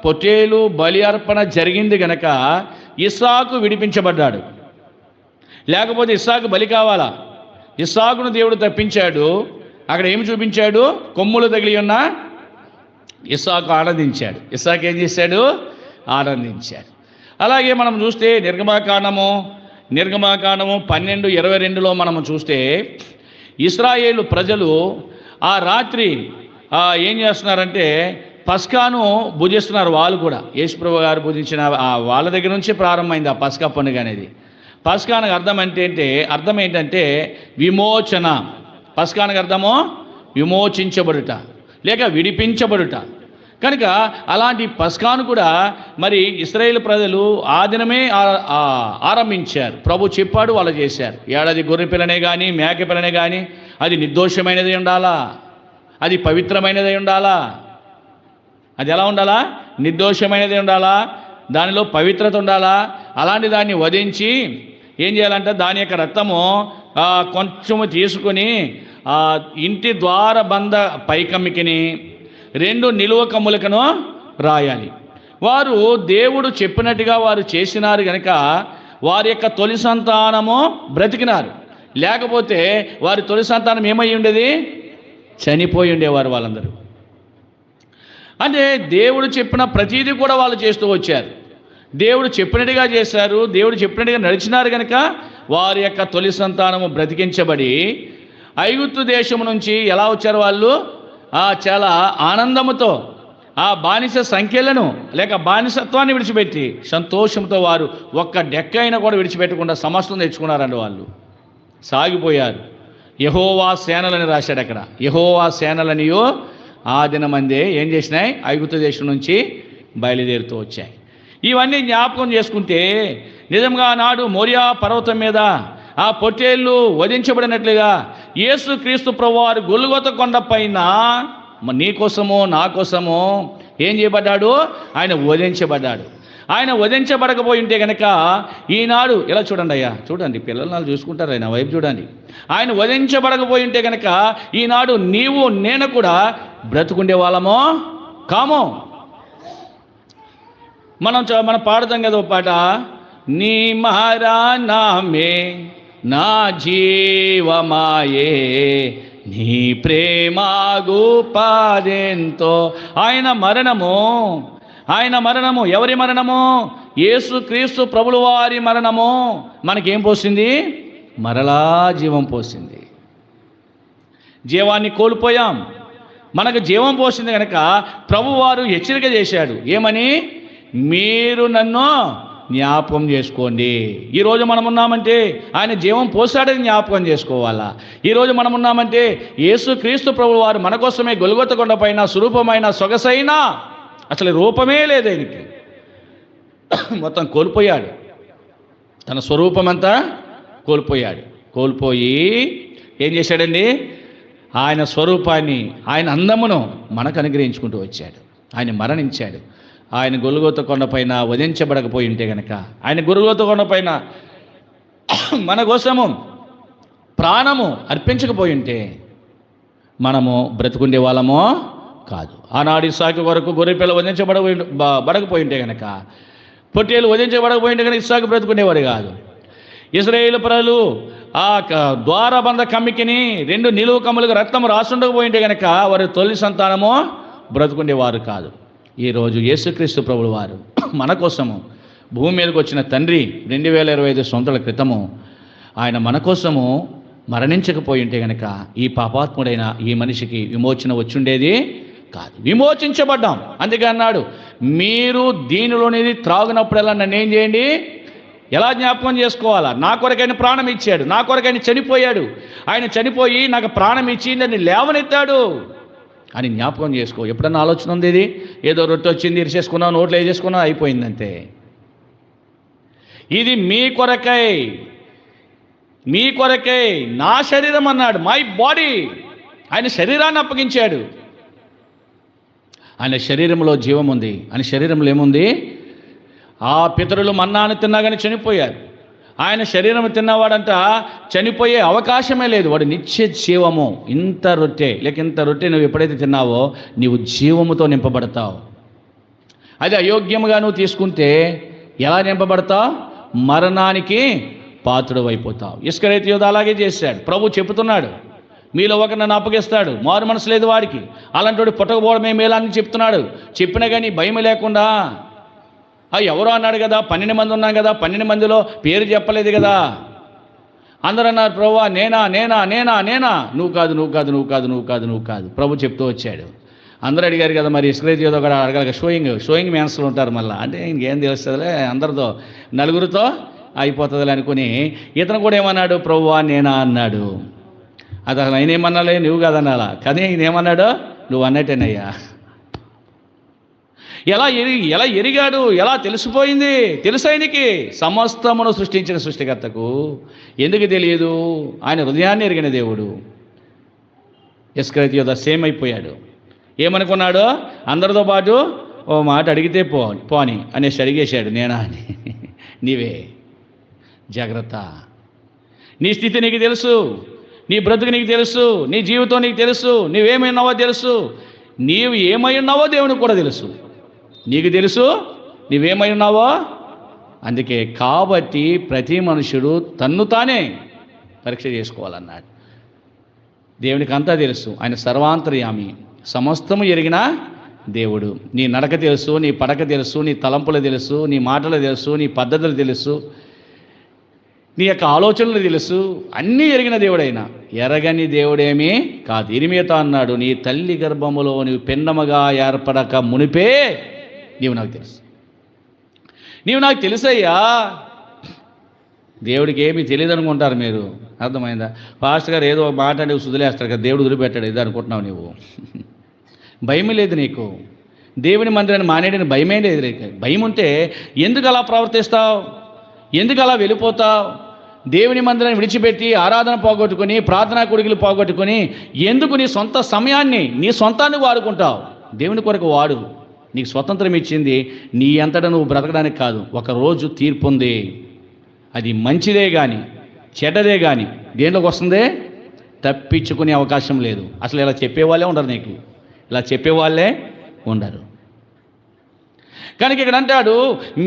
పొట్టేలు బలి అర్పణ జరిగింది గనక ఇస్సాకు విడిపించబడ్డాడు. లేకపోతే ఇస్సాకు బలి కావాలా? ఇస్సాకును దేవుడు తప్పించాడు. అక్కడ ఏమి చూపించాడు? కొమ్ములు తగిలి ఉన్న ఇస్సాకు ఆనందించాడు. ఇస్సాకు ఏం చేశాడు? ఆనందించాడు. అలాగే మనం చూస్తే నిర్గమకాండము నిర్గమాకాండము 12:22లో మనము చూస్తే ఇశ్రాయేలు ప్రజలు ఆ రాత్రి ఏం చేస్తున్నారంటే పస్కాను భుజిస్తున్నారు. వాళ్ళు కూడా యేసుప్రభు గారు భుజించిన వాళ్ళ దగ్గర నుంచి ప్రారంభమైంది ఆ పస్కా పండుగ అనేది. పస్కానికి అర్థం ఏంటంటే విమోచన. పస్కానికి అర్థము విమోచించబడుట లేక విడిపించబడుట. కనుక అలాంటి పస్కాను కూడా మరి ఇశ్రాయేలు ప్రజలు ఆ దినమే ఆరంభించారు. ప్రభు చెప్పాడు, వాళ్ళు చేశారు. ఏడాది గొర్రె పిల్లనే కానీ మేక పిల్లనే కానీ అది నిర్దోషమైనది ఉండాలా, అది పవిత్రమైనది ఉండాలా. అది ఎలా ఉండాలా? నిర్దోషమైనది ఉండాలా, దానిలో పవిత్రత ఉండాలా. అలాంటి దాన్ని వధించి ఏం చేయాలంటే దాని యొక్క రక్తము కొంచెము తీసుకొని ఇంటి ద్వారబంధ పైకమ్మికిని 2 నిలువ కమ్ములకను రాయాలి. వారు దేవుడు చెప్పినట్టుగా వారు చేసినారు కనుక వారి యొక్క తొలి సంతానము బ్రతికినారు. లేకపోతే వారి తొలి సంతానం ఏమై ఉండేది? చనిపోయి ఉండేవారు వాళ్ళందరూ. అంటే దేవుడు చెప్పిన ప్రతీది కూడా వాళ్ళు చేస్తూ వచ్చారు. దేవుడు చెప్పినట్టుగా చేశారు, దేవుడు చెప్పినట్టుగా నడిచినారు కనుక వారి యొక్క తొలి సంతానము బ్రతికించబడి ఐగుప్తు దేశం నుంచి ఎలా వచ్చారు వాళ్ళు? చాలా ఆనందముతో ఆ బానిస సంఖ్యలను లేక బానిసత్వాన్ని విడిచిపెట్టి సంతోషంతో వారు ఒక్క డెక్కైనా కూడా విడిచిపెట్టకుండా సమస్తం తెచ్చుకున్నారండి. వాళ్ళు సాగిపోయారు. యెహోవా సేనలని రాశాడు అక్కడ. యెహోవా సేనలనియో ఆ దినమందే ఏం చేసినాయి? ఐగుప్తు దేశం నుంచి బయలుదేరుతూ వచ్చాయి. ఇవన్నీ జ్ఞాపకం చేసుకుంటే నిజంగా నాడు మోరియా పర్వతం మీద ఆ పొట్టేళ్ళు వధించబడినట్లుగా యేసుక్రీస్తు ప్రభువారు గొల్గొతా కొండ పైన నీ కోసమో నా కోసమో ఏం చేయబడ్డాడు? ఆయన వధించబడ్డాడు. ఆయన వధించబడకపోయి ఉంటే కనుక ఈనాడు ఇలా చూడండి అయ్యా, చూడండి పిల్లలు నాలుగు చూసుకుంటారు, ఆయన వైపు చూడండి. ఆయన వధించబడకపోయి ఉంటే కనుక ఈనాడు నీవు నేను కూడా బ్రతుకుండే వాళ్ళమో కామో. మనం పాడుతాం కదా ఒక పాట, నీ మరణమే నా జీవమాయే నీ ప్రేమ గొప్పదెంతో. ఆయన మరణము ఎవరి మరణము? యేసుక్రీస్తు ప్రభుల వారి మరణము మనకేం పోసింది? మరలా జీవం పోసింది. జీవాన్ని కోల్పోయాం, మనకు జీవం పోసింది కనుక ప్రభువారు హెచ్చరిక చేశాడు. ఏమని? మీరు నన్ను జ్ఞాపకం చేసుకోండి. ఈరోజు మనం ఉన్నామంటే ఆయన జీవం పోసాడని జ్ఞాపకం చేసుకోవాలా. ఈరోజు మనం ఉన్నామంటే యేసుక్రీస్తు ప్రభువు వారు మన కోసమే గొల్గొతా కొండ పైన స్వరూపమైన సొగసైన అసలు రూపమే లేదు ఆయనకి, మొత్తం కోల్పోయాడు. తన స్వరూపమంతా కోల్పోయి ఏం చేశాడండి? ఆయన స్వరూపాన్ని, ఆయన అందమును మనకు అనుగ్రహించుకుంటూ వచ్చాడు. ఆయన మరణించాడు. ఆయన గొల్గొతా కొండపైన వధించబడకపోయి ఉంటే కనుక, ఆయన గొల్గొతా కొండపైన మన కోసము ప్రాణము అర్పించకపోయి ఉంటే మనము బ్రతుకుండే వాళ్ళమో కాదు. ఆనాడు ఇస్సాకు వరకు గొర్రెపిల్ల వధించబడకపోయి ఉంటే కనుక, పొట్టేలు వధించబడకపోయి ఉంటే కనుక ఇస్సాకు బ్రతుకుండేవాడు కాదు. ఇశ్రాయేలు ప్రజలు ఆ ద్వారబంధ కమ్మికిని 2 నిలువ కమ్ములకు రక్తం రాసుండకపోయి ఉంటే కనుక వారి తొలి సంతానము బ్రతుకుండేవారు కాదు. ఈరోజు యేసుక్రీస్తు ప్రభువు వారు మన కోసము భూమి మీదకి వచ్చిన తండ్రి 2025 సంవత్సరాల క్రితము ఆయన మన కోసము మరణించకపోయి ఉంటే కనుక ఈ పాపాత్ముడైన ఈ మనిషికి విమోచన వచ్చుండేది కాదు. విమోచించబడ్డాం. అందుకే అన్నాడు, మీరు దీనిలోనిది త్రాగునప్పుడల్లా నన్ను ఏం చేయండి? ఎలా జ్ఞాపకం చేసుకోవాలా? నా కొరకైన ప్రాణం ఇచ్చాడు, నా కొరకైన చనిపోయాడు. ఆయన చనిపోయి నాకు ప్రాణం ఇచ్చి నన్ను లేవనెత్తాడు అని జ్ఞాపకం చేసుకో. ఎప్పుడన్నా ఆలోచన ఉంది? ఇది ఏదో రొట్టె వచ్చింది, ఇరిచేసుకున్నావు, నోట్లో వేసేసుకున్నావు, అయిపోయిందంతే. ఇది మీ కొరకై నా శరీరం అన్నాడు, మై బాడీ. ఆయన శరీరాన్ని అప్పగించాడు. ఆయన శరీరంలో జీవం ఉంది. ఆయన శరీరంలో ఏముంది? ఆ పితరులు మన్నాను తిన్నాగానే చనిపోయారు. ఆయన శరీరం తిన్నవాడంట చనిపోయే అవకాశమే లేదు. వాడు నిత్య జీవము. ఇంత రొట్టె నువ్వు ఎప్పుడైతే తిన్నావో నీవు జీవముతో నింపబడతావు. అది అయోగ్యముగా నువ్వు తీసుకుంటే ఎలా నింపబడతావు? మరణానికి పాత్రుడు అయిపోతావు. ఇస్కరియోతు యోధ అలాగే చేశాడు. ప్రభు చెప్తున్నాడు, మీలో ఒకరు నన్ను అప్పగిస్తాడు, మారు మనసు లేదు వాడికి, అలాంటి వాడు పుట్టకపోవడమే మేలని చెప్తున్నాడు. చెప్పినా కానీ భయం లేకుండా ఎవరో అన్నాడు కదా, 12 మంది ఉన్నాం కదా, 12 మందిలో పేరు చెప్పలేదు కదా. అందరూ అన్నారు, ప్రభువా నేనా నేనా నేనా నేనా, నువ్వు కాదు నువ్వు కాదు నువ్వు కాదు నువ్వు కాదు నువ్వు కాదు, ప్రభు చెప్తూ వచ్చాడు. అందరూ అడిగారు కదా, మరి ఇస్కరియోతు కూడా అడగాలి, షోయింగ్ మ్యాన్స్లో ఉంటారు మళ్ళీ, అంటే ఇంకేం తెలుస్తుందిలే, అందరితో నలుగురితో అయిపోతుందిలే అనుకుని ఇతను కూడా ఏమన్నాడు, ప్రభువా నేనా అన్నాడు. అది అసలు ఆయన ఏమన్నాలే, నువ్వు కాదన్నాలా, కానీ ఈయన ఏమన్నాడు, నువ్వు అన్నట్టేనయ్యా. ఎలా ఎరిగాడు, ఎలా తెలిసిపోయింది, తెలుసైనికి సమస్తమును సృష్టించిన సృష్టికర్తకు ఎందుకు తెలియదు? ఆయన హృదయాన్ని ఎరిగిన దేవుడు. ఇస్కరియోతు సేమ్ అయిపోయాడు. ఏమనుకున్నాడు, అందరితో పాటు ఓ మాట అడిగితే పోని అనేసి అడిగేశాడు, నేనా అని. నీవే జాగ్రత్త, నీ స్థితి నీకు తెలుసు, నీ బ్రతుకు నీకు తెలుసు, నీ జీవితం నీకు తెలుసు, నీవేమైనావో తెలుసు, నీవు ఏమై ఉన్నావో దేవునికి కూడా తెలుసు, నీకు తెలుసు నీవేమై ఉన్నావో. అందుకే కాబట్టి ప్రతి మనుషుడు తన్ను తానే పరీక్ష చేసుకోవాలన్నాడు. దేవునికి అంతా తెలుసు, ఆయన సర్వాంతర్యామి, సమస్తము ఎరిగిన దేవుడు. నీ నడక తెలుసు, నీ పడక తెలుసు, నీ తలంపులు తెలుసు, నీ మాటలు తెలుసు, నీ పద్ధతులు తెలుసు, నీ యొక్క ఆలోచనలు తెలుసు, అన్నీ ఎరిగిన దేవుడైనా ఎరగని దేవుడేమీ కాదు. ఇరిమియా అన్నాడు, నీ తల్లి గర్భములో నీవు పిండముగా ఏర్పడక మునిపే నీవు నాకు తెలుసు. నీవు నాకు తెలుసయ్యా. దేవుడికి ఏమీ తెలియదు అనుకుంటారు మీరు, అర్థమైందా? పాస్టర్ గారు ఏదో ఒక మాట అంటే వదిలేస్తాడు కదా, దేవుడు వదిలిపెట్టాడు ఇది అనుకుంటున్నావు నీవు. భయం లేదు నీకు, దేవుని మందిరాన్ని మానేయడానికి భయమే లేదు నీకు. భయం ఉంటే ఎందుకు అలా ప్రవర్తిస్తావు, ఎందుకు అలా వెళ్ళిపోతావు? దేవుని మందిరాన్ని విడిచిపెట్టి ఆరాధన పోగొట్టుకొని, ప్రార్థనా కొడుకులు పోగొట్టుకొని ఎందుకు నీ సొంత సమయాన్ని, నీ సొంతాన్ని వాడుకుంటావు? దేవుని కొరకు వాడు. నీకు స్వతంత్రం ఇచ్చింది నీ అంతటా నువ్వు బ్రతకడానికి కాదు. ఒకరోజు తీర్పు ఉంది, అది మంచిదే కానీ చెడ్డదే కానీ దేంట్లోకి వస్తుందే, తప్పించుకునే అవకాశం లేదు. అసలు ఇలా చెప్పేవాళ్ళే ఉండరు, నీకు ఇలా చెప్పేవాళ్ళే ఉండరు. కనుక ఇక్కడ అంటాడు,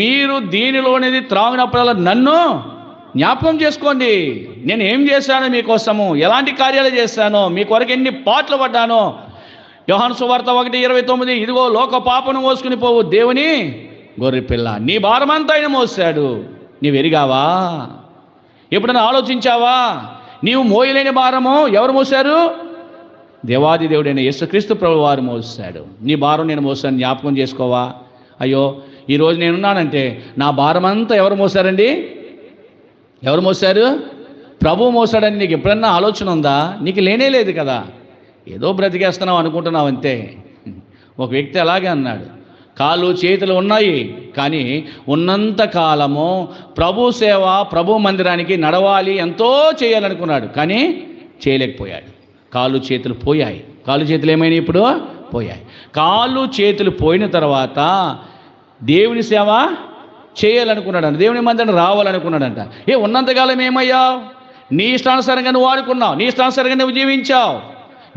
మీరు దీనిలోనిది త్రాగినప్పుడల్లా నన్ను జ్ఞాపకం చేసుకోండి. నేను ఏం చేశానో మీకోసము, ఎలాంటి కార్యాలు చేశానో, మీ కొరకు ఎన్ని పాటలు పడ్డానో. యోహాను సువార్త 1:29, ఇదిగో లోక పాపను మోసుకుని పోవు దేవుని గొర్రెపిల్ల, నీ భారమంతా ఆయన మోసాడు. నీవు ఎరిగావా? ఎప్పుడైనా ఆలోచించావా? నీవు మోయలేని భారము ఎవరు మోశారు? దేవాది దేవుడైన యేసుక్రీస్తు ప్రభువు వారు మోసాడు. నీ భారం నేను మోసాను, జ్ఞాపకం చేసుకోవా? అయ్యో ఈరోజు నేనున్నానంటే నా భారమంతా ఎవరు మోసారండి? ఎవరు మోసారు? ప్రభువు మోసాడని నీకు ఎప్పుడన్నా ఆలోచన ఉందా? నీకు లేనే లేదు కదా, ఏదో బ్రతికేస్తున్నావు అనుకుంటున్నావు అంతే. ఒక వ్యక్తి అలాగే అన్నాడు, కాళ్ళు చేతులు ఉన్నాయి కానీ ఉన్నంత కాలము ప్రభు సేవ, ప్రభు మందిరానికి నడవాలి, ఎంతో చేయాలనుకున్నాడు కానీ చేయలేకపోయాడు. కాళ్ళు చేతులు పోయాయి. కాళ్ళు చేతులు ఏమైనాయి? ఇప్పుడు పోయాయి. కాళ్ళు చేతులు పోయిన తర్వాత దేవుని సేవ చేయాలనుకున్నాడంట, దేవుని మందిరం రావాలనుకున్నాడంట. ఉన్నంతకాలం ఏమయ్యావు? నీ ఇష్టానుసారంగా నువ్వు వాడుకున్నావు, నీ ఇష్టానుసారంగా నువ్వు జీవించావు.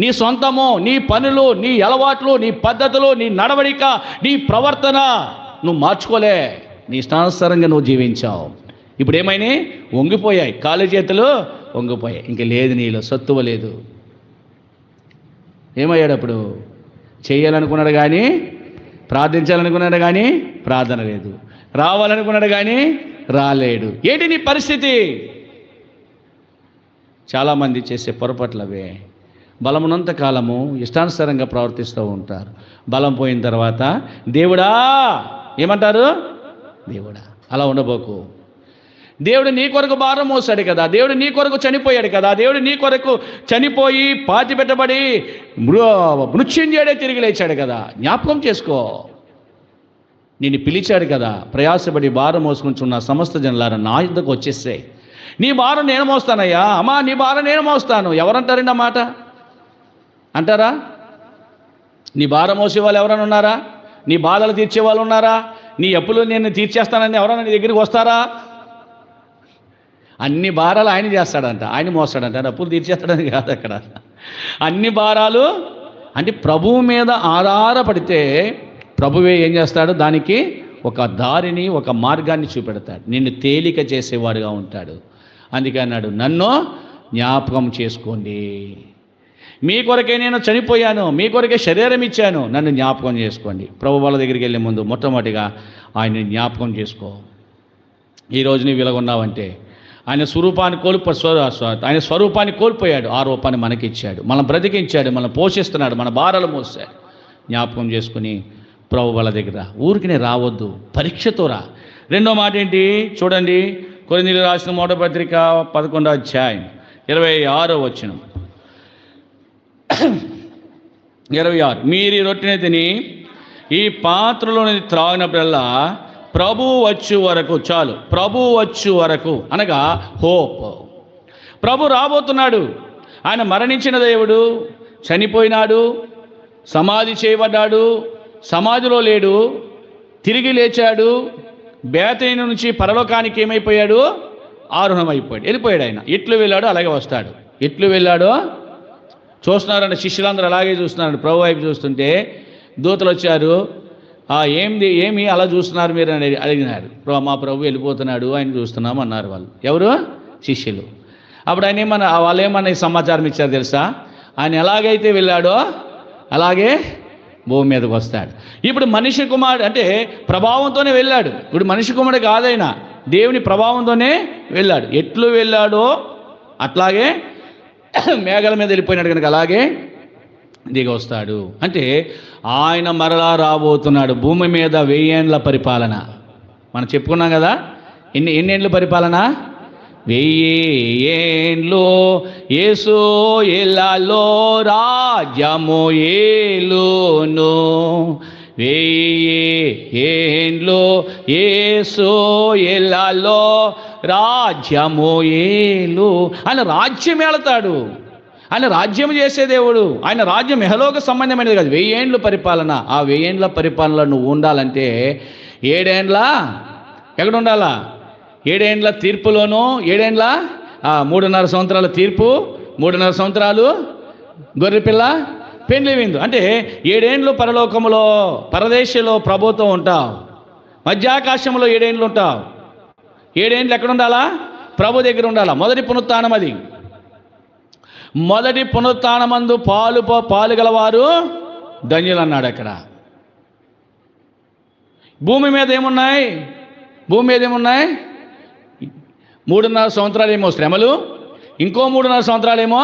నీ సొంతము, నీ పనులు, నీ అలవాట్లు, నీ పద్ధతులు, నీ నడవడిక, నీ ప్రవర్తన నువ్వు మార్చుకోలే, నీ ఇష్టానుసారంగా నువ్వు జీవించావు. ఇప్పుడు ఏమైనాయి? వంగిపోయాయి, కాళ్ళు చేతులు వంగిపోయాయి. ఇంక లేదు, నీలో సత్తువ లేదు. ఏమయ్యాడు అప్పుడు? చేయాలనుకున్నాడు కానీ ప్రార్థించాలనుకున్నాడు కానీ ప్రార్థన లేదు, రావాలనుకున్నాడు కానీ రాలేడు. ఏంటి నీ పరిస్థితి? చాలామంది చేసే పొరపాట్లవే. బలమునంత కాలము ఇష్టానుసారంగా ప్రవర్తిస్తూ ఉంటారు. బలం పోయిన తర్వాత దేవుడా ఏమంటారు? దేవుడా. అలా ఉండబోకు. దేవుడు నీ కొరకు భారం మోసాడు కదా, దేవుడు నీ కొరకు చనిపోయాడు కదా, దేవుడు నీ కొరకు చనిపోయి పాతి పెట్టబడి మృత్యుంజయుడే తిరిగి లేచాడు కదా, జ్ఞాపకం చేసుకో. నిన్ను పిలిచాడు కదా, ప్రయాసపడి భారం మోసుకుంటున్న సమస్త జనులారా నా యుద్ధకు వచ్చేసాయి. నీ భారం నేను మోస్తానయ్యా, అమ్మా నీ భారం నేను మోస్తాను. ఎవరంటారండి ఆ మాట? అంటారా? నీ భారం మోసే వాళ్ళు ఎవరైనా ఉన్నారా? నీ బాధలు తీర్చే వాళ్ళు ఉన్నారా? నీ అప్పులు నేను తీర్చేస్తానని ఎవరైనా నీ దగ్గరికి వస్తారా? అన్ని భారాలు ఆయన చేస్తాడంట, ఆయన మోస్తాడంట, అప్పులు తీర్చేస్తాడని కాదు అక్కడ. అన్ని భారాలు అంటే ప్రభువు మీద ఆధారపడితే ప్రభువే ఏం చేస్తాడు? దానికి ఒక దారిని, ఒక మార్గాన్ని చూపెడతాడు. నిన్ను తేలిక చేసేవాడుగా ఉంటాడు. అందుకే అన్నాడు, నన్ను జ్ఞాపకం చేసుకోండి. మీ కొరకే నేను చనిపోయాను, మీ కొరకే శరీరం ఇచ్చాను, నన్ను జ్ఞాపకం చేసుకోండి. ప్రభు వాళ్ళ దగ్గరికి వెళ్ళే ముందు మొట్టమొదటిగా ఆయన్ని జ్ఞాపకం చేసుకో. ఈరోజు నీవు ఇలాగున్నావంటే ఆయన ఆయన స్వరూపాన్ని కోల్పోయాడు, ఆ రూపాన్ని మనకిచ్చాడు, మనం బ్రతికించాడు, మనం పోషిస్తున్నాడు, మన భారాలు మోసాడు. జ్ఞాపకం చేసుకుని ప్రభు వాళ్ళ దగ్గర ఊరికినే రావద్దు, పరీక్షతో రా. రెండో మాట ఏంటి చూడండి, కొరింథీయులకు రాసిన మొదటి పత్రిక 11వ అధ్యాయం 26వ వచనం. 26, మీరు ఈ రొట్టెని తిని ఈ పాత్రలోని త్రాగినప్పుడల్లా ప్రభువు వచ్చే వరకు, చాలు, ప్రభువు వచ్చే వరకు అనగా హోప్. ప్రభు రాబోతున్నాడు. ఆయన మరణించిన దేవుడు, చనిపోయినాడు, సమాధి చేయబడ్డాడు, సమాధిలో లేడు, తిరిగి లేచాడు, బేతేను నుంచి పరలోకానికి ఏమైపోయాడు, ఆరోహణమైపోయాడు, వెళ్ళిపోయాడు. ఆయన ఎట్లు వెళ్ళాడో అలాగే వస్తాడు. ఎట్లు వెళ్ళాడో చూస్తున్నారంటే శిష్యులందరూ అలాగే చూస్తున్నారండి. ప్రభు వైపు చూస్తుంటే దూతలు వచ్చారు. ఏమి అలా చూస్తున్నారు మీరు అని అడిగినారు. మా ప్రభు వెళ్ళిపోతున్నాడు, ఆయన చూస్తున్నాం అన్నారు వాళ్ళు. ఎవరు? శిష్యులు. అప్పుడు వాళ్ళు ఏమన్నా సమాచారం ఇచ్చారు తెలుసా? ఆయన ఎలాగైతే వెళ్ళాడో అలాగే భూమి మీదకి వస్తాడు. ఇప్పుడు మనిషి కుమారుడు అంటే ప్రభావంతోనే వెళ్ళాడు. ఇప్పుడు మనిషి కుమారుడు కాదైనా దేవుని ప్రభావంతోనే వెళ్ళాడు. ఎట్లు వెళ్ళాడో అట్లాగే మేఘాల మీద వెళ్ళిపోయినాడు కనుక అలాగే దిగి వస్తాడు. అంటే ఆయన మరలా రాబోతున్నాడు. భూమి మీద 1000 ఏండ్ల పరిపాలన మనం చెప్పుకున్నాం కదా. ఎన్ని ఏండ్ల పరిపాలన? 1000 ఏండ్లు యేసు ఎల్లాలో రాజ్యము ఏలును. 1000 ఏండ్లు యేసు ఎల్లాలో రాజ్యము ఏలు. ఆయన రాజ్యం ఏళతాడు. ఆయన రాజ్యం చేసే దేవుడు. ఆయన రాజ్యం ఇహలోక సంబంధమైనది కాదు. 1000 ఏండ్ల పరిపాలన. ఆ 1000 ఏండ్ల పరిపాలనలో నువ్వు ఉండాలంటే 7 ఏండ్ల ఎక్కడ ఉండాలా? 7 ఏండ్ల తీర్పులోనూ 7 ఏండ్ల 3.5 సంవత్సరాల తీర్పు, 3.5 సంవత్సరాలు గొర్రెపిల్ల పెండ్లి విందు. అంటే 7 ఏండ్లు పరలోకములో పరదేశంలో ప్రభుత్వం ఉంటావు. మధ్యాకాశంలో 7 ఏండ్లు ఉంటావు. 7 ఏండ్లు ఎక్కడ ఉండాలా? ప్రభు దగ్గర ఉండాలా. మొదటి పునరుత్థానం అది. మొదటి పునరుత్థానమందు పాలు గలవారు ధన్యులు అన్నాడు. అక్కడ భూమి మీద ఏమున్నాయి? 3.5 సంవత్సరాలు ఏమో శ్రమలు, ఇంకో 3.5 సంవత్సరాలు ఏమో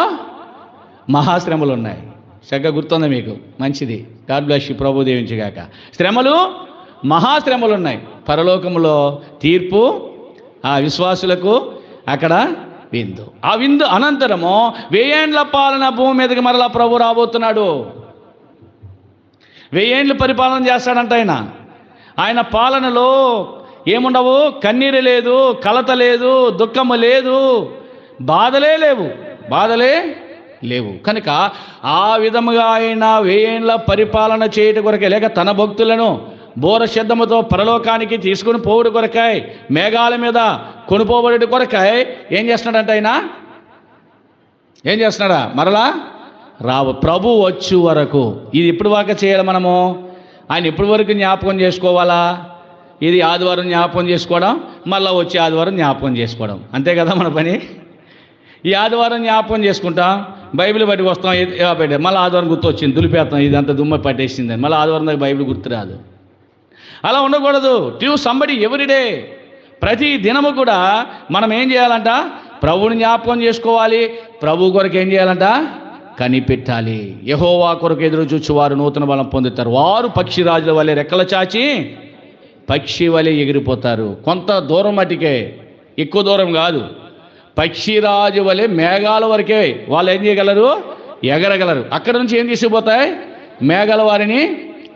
మహాశ్రమలు ఉన్నాయి. చక్కగా గుర్తుంది మీకు, మంచిది. గాడ్ బ్లెస్ యు, ప్రభు దీవించుగాక. శ్రమలు, మహాశ్రమలు ఉన్నాయి. పరలోకములో తీర్పు, ఆ విశ్వాసులకు అక్కడ విందు. ఆ విందు అనంతరము 1000 ఏండ్ల పాలన భూమి మీదకి మరలా ప్రభు రాబోతున్నాడు. 1000 ఏండ్లు పరిపాలన చేస్తాడంట ఆయన. ఆయన పాలనలో ఏముండవు? కన్నీరు లేదు, కలత లేదు, దుఃఖము లేదు, బాధలే లేవు. కనుక ఆ విధముగా ఆయన 1000 ఏండ్ల పరిపాలన చేయట కొరకే, లేక తన భక్తులను బోర శబ్దముతో పరలోకానికి తీసుకుని పోవుడు కొరకాయ, మేఘాల మీద కొనుపోబడి కొరకాయ ఏం చేస్తున్నాడంట ఆయన? ఏం చేస్తున్నాడా? మరలా ప్రభు వచ్చు వరకు. ఇది ఎప్పుడు వరకు చేయాలి మనము? ఆయన ఎప్పటి వరకు జ్ఞాపకం చేసుకోవాలా? ఇది ఆదివారం జ్ఞాపకం చేసుకోవడం, మళ్ళీ వచ్చే ఆదివారం జ్ఞాపకం చేసుకోవడం, అంతే కదా మన పని. ఈ ఆదివారం జ్ఞాపకం చేసుకుంటాం, బైబిల్ బయటకు వస్తాం, మళ్ళీ ఆదివారం గుర్తు వచ్చింది, దులిపేస్తాం, ఇదంతా దుమ్మ పట్టేసిందని, మళ్ళీ ఆదివారం దాకా బైబిల్ గుర్తురాదు. అలా ఉండకూడదు. Due somebody everyday. ప్రతి దినము కూడా మనం ఏం చేయాలంట? ప్రభువుని జ్ఞాపకం చేసుకోవాలి. ప్రభు కొరకు ఏం చేయాలంట? కనిపెట్టాలి. యెహోవా కొరకు ఎదురు చూచువారు నూతన బలం పొందుతారు. వారు పక్షిరాజుల వలె రెక్కల చాచి పక్షి వలె ఎగిరిపోతారు. కొంత దూరం మటుకే, ఎక్కువ దూరం కాదు. పక్షిరాజు వలె మేఘాల వరకే వాళ్ళు ఏం చేయగలరు? ఎగరగలరు. అక్కడి నుంచి ఏం తీసుకుపోతాయి? మేఘాల వారిని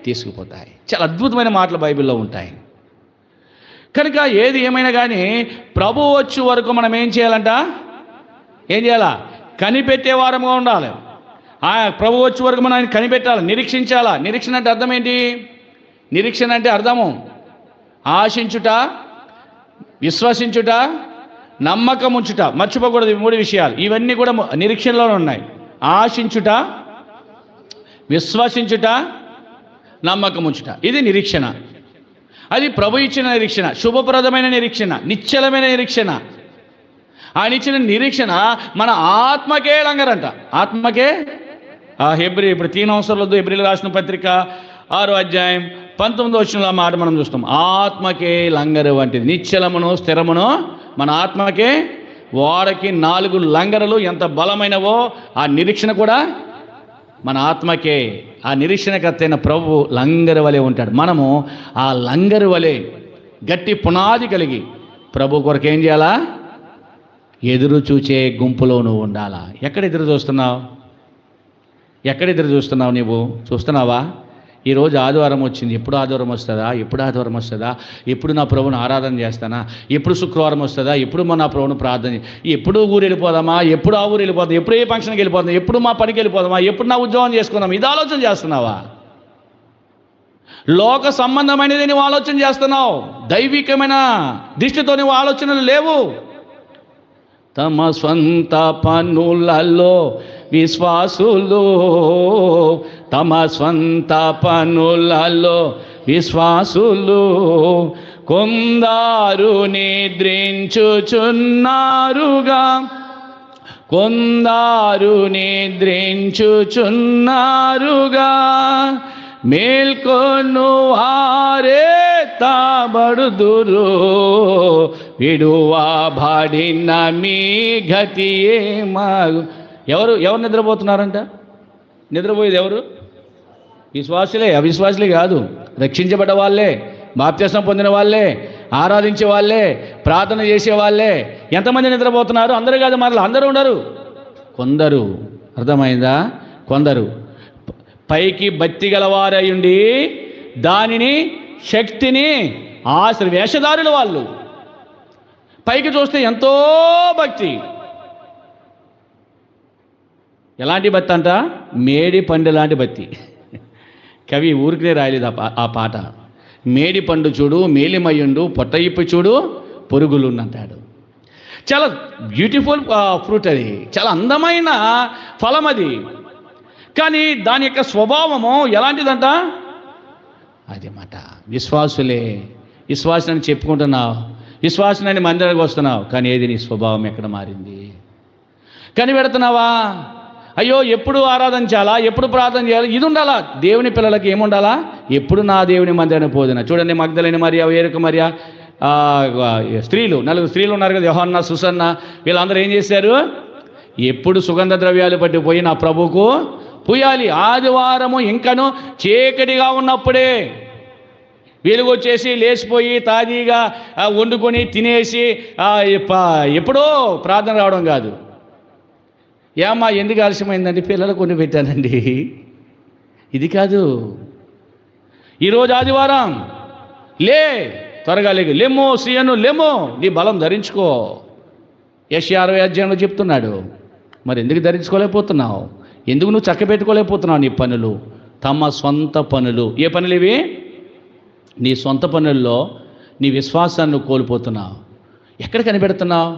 తీసుకుపోతాయి. చాలా అద్భుతమైన మాటలు బైబిల్లో ఉంటాయి. కనుక ఏది ఏమైనా కానీ ప్రభు వచ్చే వరకు మనం ఏం చేయాలంట? ఏం చేయాలా? కనిపెట్టే వారముగా ఉండాలి. ఆ ప్రభు వచ్చే వరకు మనం ఆయన కనిపెట్టాలి, నిరీక్షించాలా. నిరీక్షణ అంటే అర్థం ఏంటి? నిరీక్షణ అంటే అర్థము ఆశించుట, విశ్వసించుట, నమ్మకం ఉంచుట. మర్చిపోకూడదు ఈ 3 విషయాలు. ఇవన్నీ కూడా నిరీక్షణలోనే ఉన్నాయి. ఆశించుట, విశ్వసించుట, నమ్మకం ఉంచుట. ఇది నిరీక్షణ. అది ప్రభు ఇచ్చిన నిరీక్షణ, శుభప్రదమైన నిరీక్షణ, నిశ్చలమైన నిరీక్షణ. ఆయన ఇచ్చిన నిరీక్షణ మన ఆత్మకే లంగరంట. ఆత్మకే ఇప్పుడు 3 అవసరాలతో హెబ్రీలు రాసిన పత్రిక 6వ అధ్యాయం 19వ వచనంలో మాట మనం చూస్తాం. ఆత్మకే లంగరు వంటిది, నిశ్చలమును స్థిరమును మన ఆత్మకే. వాడకి 4 లంగరులు ఎంత బలమైనవో ఆ నిరీక్షణ కూడా మన ఆత్మకే. ఆ నిరీక్షణకర్త అయిన ప్రభువు లంగరు వలె ఉంటాడు. మనము ఆ లంగరు వలె గట్టి పునాది కలిగి ప్రభు కొరకు ఏం చేయాలా? ఎదురు చూచే గుంపులో నువ్వు ఉండాలా. ఎక్కడ ఎదురు చూస్తున్నావు? ఎక్కడ ఎదురు చూస్తున్నావు? నువ్వు చూస్తున్నావా? ఈరోజు ఆదివారం వచ్చింది, ఎప్పుడు ఆదివారం వస్తుందా, ఎప్పుడు ఆదివారం వస్తుందా, ఎప్పుడు నా ప్రభువును ఆరాధన చేస్తానా, ఎప్పుడు శుక్రవారం వస్తుందా, ఎప్పుడు నా ప్రభువును ప్రార్థన, ఎప్పుడు ఊరు వెళ్ళిపోదామా, ఎప్పుడు ఆ ఊరు వెళ్ళిపోదాం, ఎప్పుడు ఏ ఫంక్షన్కి వెళ్ళిపోదాం, ఎప్పుడు మా పనికి వెళ్ళిపోదామా, ఎప్పుడు నా ఉద్యోగం చేసుకుందాం, ఇది ఆలోచన చేస్తున్నావా? లోక సంబంధమైనది నువ్వు ఆలోచన చేస్తున్నావు. దైవికమైన దృష్టితో నువ్వు ఆలోచనలు లేవు. తమ స్వంత పనులలో విశ్వాసులు, తమ స్వంత పనులలో విశ్వాసులు కొందరు నిద్రించుచున్నారుగా, కొందరు నిద్రించుచున్నారుగా, మేల్కొను వారే తాబడుదురు, విడువబడిన మీ గతి ఏమగు. ఎవరు నిద్రపోతున్నారంట? నిద్రపోయేది ఎవరు? విశ్వాసులే, అవిశ్వాసులే కాదు. రక్షించబడ్డ వాళ్ళే, బాప్తిస్మం పొందిన వాళ్ళే, ఆరాధించే వాళ్ళే, ప్రార్థన చేసే వాళ్ళే. ఎంతమంది నిద్రపోతున్నారు? అందరూ కాదు, మరలా అందరూ ఉండరు, కొందరు. అర్థమైందా? కొందరు పైకి భక్తి గలవారయుండి దానిని, శక్తిని వేషధారులు వాళ్ళు. పైకి చూస్తే ఎంతో భక్తి. ఎలాంటి భక్తి అంట? మేడి పండు లాంటి భక్తి. కవి ఊరికే రాయలేదు ఆ పాట. మేడి పండు చూడు మేలిమయ్యుండు, పొట్ట ఇప్పి చూడు పొరుగులున్నంటాడు. చాలా బ్యూటిఫుల్ ఫ్రూట్ అది, చాలా అందమైన ఫలం అది. కానీ దాని యొక్క స్వభావము ఎలాంటిదంట? అది మాట. విశ్వాసులే, విశ్వాసాన్ని చెప్పుకుంటున్నావు, విశ్వాసాన్ని మందిరానికి వస్తున్నావు, కానీ ఏది నీ స్వభావం ఎక్కడ మారింది? కనిపెడుతున్నావా? అయ్యో ఎప్పుడు ఆరాధన చేయాలా, ఎప్పుడు ప్రార్థన చేయాలి, ఇది ఉండాలా. దేవుని పిల్లలకి ఏముండాలా? ఎప్పుడు నా దేవుని మందిరానికి పోదునా. చూడండి, మగ్దలేని మరియా, వేరొక మరియా, స్త్రీలు, 4 స్త్రీలు ఉన్నారు కదా, యోహన్న, సుసన్న, వీళ్ళందరూ ఏం చేశారు? ఎప్పుడు సుగంధ ద్రవ్యాలు పట్టిపోయి నా ప్రభువుకు పూయాలి. ఆదివారము ఇంకను చీకటిగా ఉన్నప్పుడే వెలుగు వచ్చేసి లేచిపోయి తాజీగా వండుకొని తినేసి ఎప్పుడో ప్రార్థన రావడం కాదు. ఏమ్మా ఎందుకు ఆలస్యమైందండి? పిల్లలు కొన్ని పెట్టానండి. ఇది కాదు. ఈరోజు ఆదివారం, లే, త్వరగా లేకు, లెమ్మో సీయను, లెమ్మో, నీ బలం ధరించుకో. యెషయా 60వ అధ్యాయంలో చెప్తున్నాడు. మరి ఎందుకు ధరించుకోలేకపోతున్నావు? ఎందుకు నువ్వు చక్క పెట్టుకోలేకపోతున్నావు నీ పనులు? తమ సొంత పనులు. ఏ పనులు ఇవి? నీ సొంత పనుల్లో నీ విశ్వాసాన్ని కోల్పోతున్నావు. ఎక్కడ కనిపెడుతున్నావు?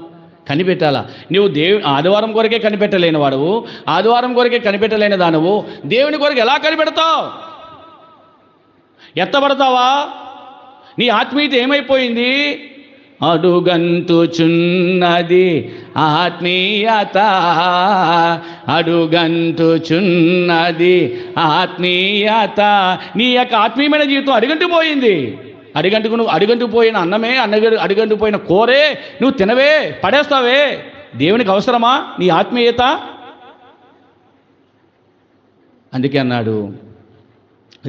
కనిపెట్టాలా. నువ్వు ఆదివారం కొరకే కనిపెట్టలేని వాడువు, ఆదివారం కొరకే కనిపెట్టలేని దానవు, దేవుని కొరకు ఎలా కనిపెడతావు? ఎత్తబడతావా? నీ ఆత్మీయత ఏమైపోయింది? అడుగంటుచున్నది ఆత్మీయత, అడుగంటుచున్నది ఆత్మీయత. నీ యొక్క ఆత్మీయమైన జీవితం అడుగంటిపోయింది. అడుగంటుపోయిన అన్నమే, అడుగంటుపోయిన కూరే నువ్వు తినవే, పడేస్తావే. దేవునికి అవసరమా నీ ఆత్మీయత? అందుకే అన్నాడు,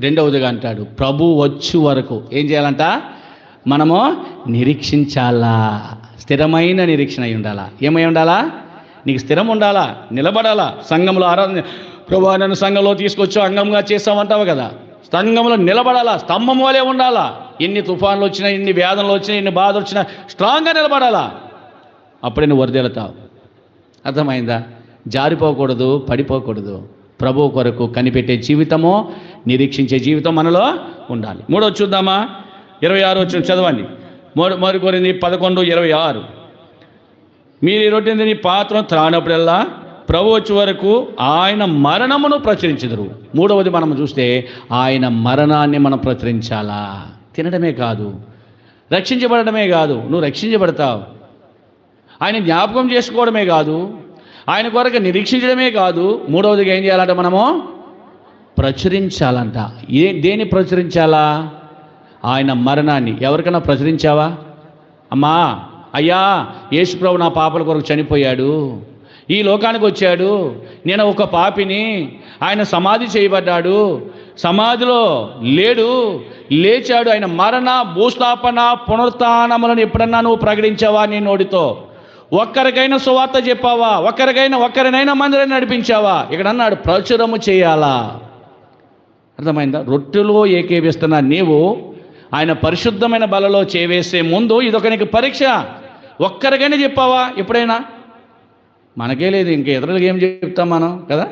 రెండవదిగా అంటాడు, ప్రభు వచ్చు వరకు ఏం చేయాలంట? మనము నిరీక్షించాలా. స్థిరమైన నిరీక్షణ అయి ఉండాలా. ఏమై ఉండాలా? నీకు స్థిరం ఉండాలా, నిలబడాలా. సంఘంలో ఆరాధన, ప్రభు నన్ను సంఘంలో తీసుకొచ్చు అంగంగా చేస్తామంటావు కదా, సంఘంలో నిలబడాలా, స్తంభం వలె ఉండాలా. ఎన్ని తుఫాన్లు వచ్చినా, ఎన్ని వ్యాధులు వచ్చినా, ఎన్ని బాధలు వచ్చినా స్ట్రాంగ్గా నిలబడాలా. అప్పుడే నువ్వు వరదెలుతావు. అర్థమైందా? జారిపోకూడదు, పడిపోకూడదు. ప్రభు కొరకు కనిపెట్టే జీవితము, నిరీక్షించే జీవితం మనలో ఉండాలి. 3వ చూద్దామా? 26 వచ్చిన చదవండి. 1 కొరింథీ 11:26. మీరు ఈ రొట్టెని నీ పాత్రను త్రాగినప్పుడల్లా ప్రభు వచ్చే వరకు ఆయన మరణమును ప్రచురించుదురు. 3వది మనం చూస్తే ఆయన మరణాన్ని మనం ప్రచురించాలా. తినడమే కాదు, రక్షించబడమే కాదు, నువ్వు రక్షించబడతావు. ఆయన జ్ఞాపకం చేసుకోవడమే కాదు, ఆయన కొరకు నిరీక్షించడమే కాదు, మూడవదిగా ఏం చేయాలంట మనము? ప్రచురించాలంట. దేన్ని ప్రచురించాలా? ఆయన మరణాన్ని. ఎవరికైనా ప్రచురించావా? అమ్మా, అయ్యా, యేసుప్రభు నా పాపల కొరకు చనిపోయాడు, ఈ లోకానికి వచ్చాడు, నేను ఒక పాపిని, ఆయన సమాధి చేయబడ్డాడు, సమాధిలో లేడు, లేచాడు, ఆయన మరణ, భూస్థాపన, పునరుత్థానములను ఎప్పుడన్నా నువ్వు ప్రకటించావా? నీ నోటితో ఒక్కరికైనా సువార్త చెప్పావా? ఒక్కరినైనా మందిరాన్ని నడిపించావా? ఇక్కడ అన్నాడు ప్రచురము చేయాలా. అర్థమైందా? రొట్టెలో ఏకేవిస్తున్న నీవు ఆయన పరిశుద్ధమైన బలలో చేవేసే ముందు ఇదొక నీకు పరీక్ష. ఒక్కరికైనా చెప్పావా ఎప్పుడైనా? మనకే లేదు, ఇంక ఇతరులకు ఏం చెప్తాం మనం కదా?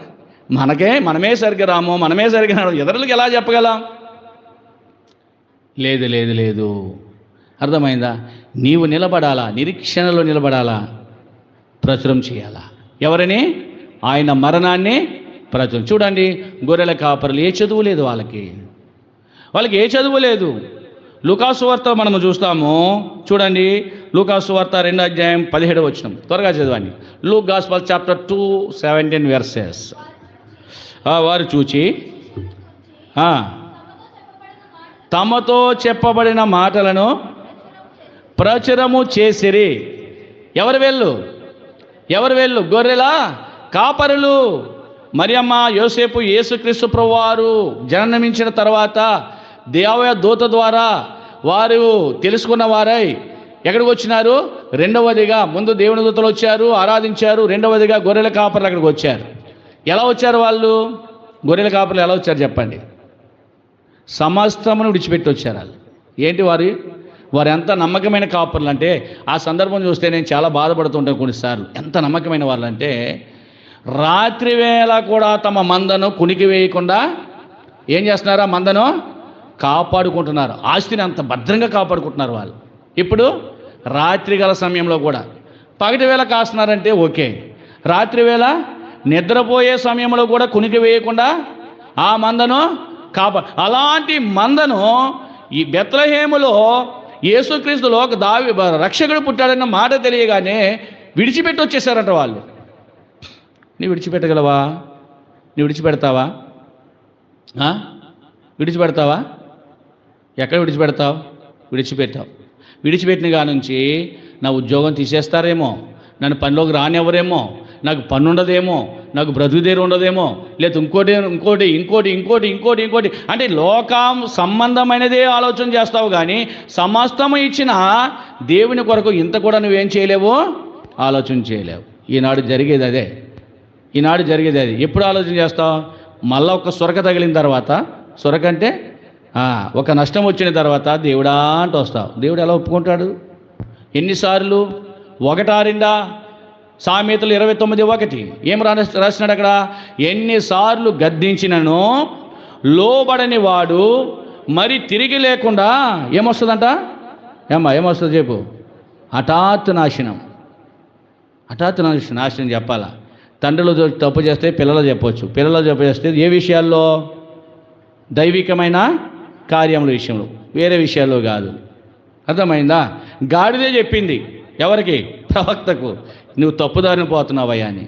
మనమే సరిగ్గా రాము, మనమే సరిగ్గా ఇతరులకు ఎలా చెప్పగలం? లేదు లేదు లేదు. అర్థమైందా? నీవు నిలబడాలా, నిరీక్షణలో నిలబడాలా, ప్రచురం చేయాలా. ఎవరిని? ఆయన మరణాన్ని ప్రచురం. చూడండి, గొర్రెల కాపరులు ఏ చదువు లేదు వాళ్ళకి ఏ చదువు లేదు. లూకాసు వార్త మనము చూస్తాము. చూడండి, లూకాసు వార్త 2వ అధ్యాయం 17వ వచనం. త్వరగా చదవండి. Luke gospel chapter 2:17 verses. వారు చూచి తమతో చెప్పబడిన మాటలను ప్రచురము చేసిరి. ఎవరు వెళ్ళు? గొర్రెల కాపరులు. మరియమ్మ, యోసేపు, యేసుక్రీస్తు ప్రభువారు జననమించిన తర్వాత దూత ద్వారా వారు తెలుసుకున్న వారై ఎక్కడికి వచ్చినారు? రెండవదిగా ముందు దేవుని దూతలు వచ్చారు, ఆరాధించారు. రెండవదిగా గొర్రెల కాపర్లు అక్కడికి వచ్చారు. ఎలా వచ్చారు వాళ్ళు? గొర్రెల కాపర్లు ఎలా వచ్చారు చెప్పండి? సమస్తమును విడిచిపెట్టి వచ్చారు వాళ్ళు. ఏంటి వారు ఎంత నమ్మకమైన కాపర్లు అంటే, ఆ సందర్భం చూస్తే నేను చాలా బాధపడుతుంటాను కొన్నిసార్లు. ఎంత నమ్మకమైన వాళ్ళు అంటే, రాత్రి వేళ కూడా తమ మందను కునికి వేయకుండా ఏం చేస్తున్నారు? ఆ మందను కాపాడుకుంటున్నారు. ఆస్తిని అంత భద్రంగా కాపాడుకుంటున్నారు వాళ్ళు. ఇప్పుడు రాత్రి గల సమయంలో కూడా, పగటి వేళ కాస్తున్నారంటే ఓకే, రాత్రి వేళ నిద్రపోయే సమయంలో కూడా కునికి వేయకుండా ఆ మందను అలాంటి మందను ఈ బెత్లెహేములో యేసుక్రీస్తులో ఒక రక్షకుడు పుట్టాడన్న మాట తెలియగానే విడిచిపెట్టి వచ్చేసారంట వాళ్ళు. నీవు విడిచిపెట్టగలవా? నీవు విడిచిపెడతావా? విడిచిపెడతావా? ఎక్కడ విడిచిపెడతావు? విడిచిపెట్టిన గా నుంచి నా ఉద్యోగం తీసేస్తారేమో, నన్ను పనిలోకి రానివ్వరేమో, నాకు పని ఉండదేమో, నాకు బ్రతుకుదేరు ఉండదేమో, లేదా ఇంకోటి అంటే లోకం సంబంధమైనదే ఆలోచన చేస్తావు. కానీ సమస్తము ఇచ్చిన దేవుని కొరకు ఇంత కూడా నువ్వేం చేయలేవు, ఆలోచన చేయలేవు. ఈనాడు జరిగేది అదే. ఎప్పుడు ఆలోచన చేస్తావు? మళ్ళీ ఒక సొరక తగిలిన తర్వాత, సొరక అంటే ఒక నష్టం వచ్చిన తర్వాత దేవుడా అంటూ వస్తావు. దేవుడు ఎలా ఒప్పుకుంటాడు? ఎన్నిసార్లు? 1-2 సామెతలు 29:1 ఏం రాసినాడు అక్కడ? ఎన్నిసార్లు గద్దించినను లోబడని వాడు మరి తిరిగి లేకుండా ఏమొస్తుందంట? ఏమొస్తుంది చెప్పు? హఠాత్తు నాశనం చెప్పాలా? తండ్రులు తప్పు చేస్తే పిల్లలు చెప్పవచ్చు, పిల్లలు తప్పు చేస్తే ఏ విషయాల్లో? దైవికమైన కార్యముల విషయంలో, వేరే విషయాల్లో కాదు. అర్థమైందా? గాడిదే చెప్పింది ఎవరికి? ప్రవక్తకు, నువ్వు తప్పుదారిని పోతున్నావయ్యా అని.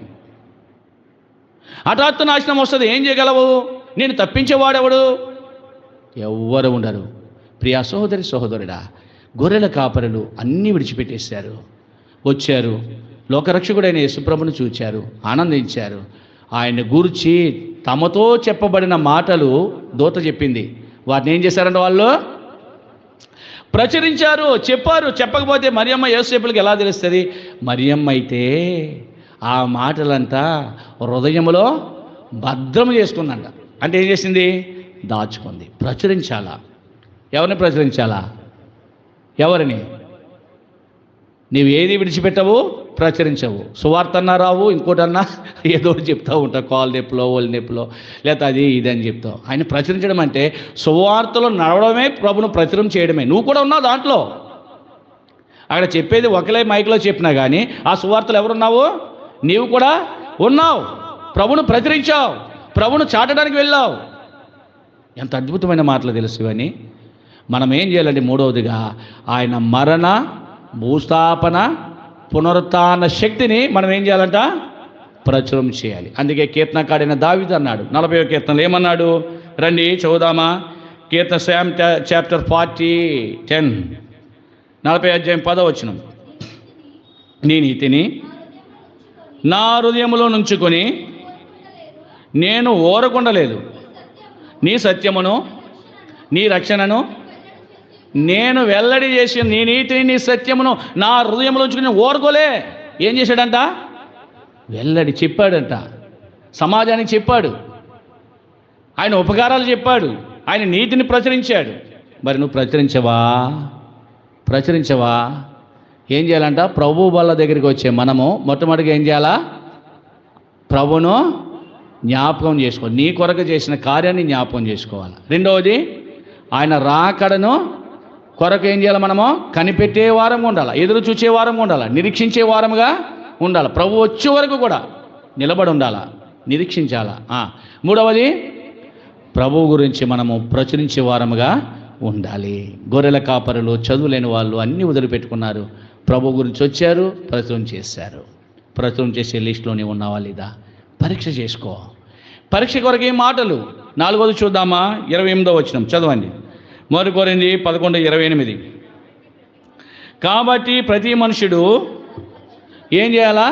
హఠాత్తు నాశనం వస్తుంది, ఏం చేయగలవు? నేను తప్పించేవాడెవడు? ఎవ్వరు ఉండరు. ప్రియా సహోదరుడా, గొర్రెల కాపరులు అన్నీ విడిచిపెట్టేశారు, వచ్చారు, లోకరక్షకుడైన యేసుప్రభుని చూచారు, ఆనందించారు. ఆయన్ని గూర్చి తమతో చెప్పబడిన మాటలు దూత చెప్పింది. వాటిని ఏం చేశారంటే వాళ్ళు ప్రచురించారు, చెప్పారు. చెప్పకపోతే మరియమ్మ యోసేపులకు ఎలా తెలుస్తుంది? మరియమ్మ అయితే ఆ మాటలంతా హృదయంలో భద్రం చేసుకుందంట. అంటే ఏం చేసింది? దాచుకుంది. ప్రచురించాలా? ఎవరిని ప్రచురించాలా? ఎవరిని? నీవు ఏది విడిచిపెట్టవు, ప్రచురించవు. సువార్త అన్నా రావు, ఇంకోటన్నా ఏదో చెప్తూ ఉంటావు, కాలు నొప్పిలో, ఒళ్ళు నొప్పిలో, లేకపోతే అది ఇది అని చెప్తావు. ఆయన ప్రచురించడం అంటే సువార్తలో నడవడమే, ప్రభును ప్రచురం చేయడమే. నువ్వు కూడా ఉన్నావు దాంట్లో. అక్కడ చెప్పేది ఒకలే మైక్లో చెప్పినా కానీ ఆ సువార్తలు ఎవరున్నావు? నీవు కూడా ఉన్నావు. ప్రభును ప్రచురించావు, ప్రభును చాటడానికి వెళ్ళావు. ఎంత అద్భుతమైన మాటలు తెలుసు ఇవన్నీ. మనం ఏం చేయాలంటే మూడవదిగా ఆయన మరణ, భూస్థాపన, పునరుత్థాన శక్తిని మనం ఏం చేయాలంట? ప్రచురం చేయాలి. అందుకే కీర్తనకాడైన దావీదు అన్నాడు 40వ కీర్తనలో ఏమన్నాడు? రండి చదువుదామా. కీర్తన శామ్ చాప్టర్ 40:10 40 అధ్యాయం 10వ వచనం. నీ నీతిని నా హృదయములో నుంచుకొని నేను ఓరకుండలేదు, నీ సత్యమును నీ రక్షణను నేను వెల్లడి చేసి, నీ నీతిని నీ సత్యమును నా హృదయంలో ఉంచుకుని ఓరుకోలే. ఏం చేశాడంట? వెల్లడి చెప్పాడంట, సమాజానికి చెప్పాడు, ఆయన ఉపకారాలు చెప్పాడు, ఆయన నీతిని ప్రచురించాడు. మరి నువ్వు ప్రచురించవా? ఏం చేయాలంట? ప్రభు వాళ్ళ దగ్గరికి వచ్చే మనము మొట్టమొదటిగా ఏం చేయాలా? ప్రభును జ్ఞాపకం చేసుకోవాలి. నీ కొరకు చేసిన కార్యాన్ని జ్ఞాపకం చేసుకోవాలి. రెండవది, ఆయన రాకడను కొరకు ఏం చేయాలి? మనము కనిపెట్టే వారంగా ఉండాలి, ఎదురు చూసే వారంగా ఉండాలి, నిరీక్షించే వారముగా ఉండాలి. ప్రభు వచ్చే వరకు కూడా నిలబడి ఉండాలా, నిరీక్షించాలా. మూడవది, ప్రభువు గురించి మనము ప్రచురించే వారముగా ఉండాలి. గొర్రెల కాపరులు, చదువులేని వాళ్ళు అన్నీ వదిలిపెట్టుకున్నారు, ప్రభు గురించి వచ్చారు, ప్రచురం చేశారు. ప్రచురం చేసే లిస్టులోనే ఉన్నావా లేదా? పరీక్ష చేసుకో. పరీక్ష కొరకు ఏం మాటలు? 4వది చూద్దామా. 28వ వచనం చదవండి. 1 కొరింథీ 11:28. కాబట్టి ప్రతి మనుషుడు ఏం చేయాలా?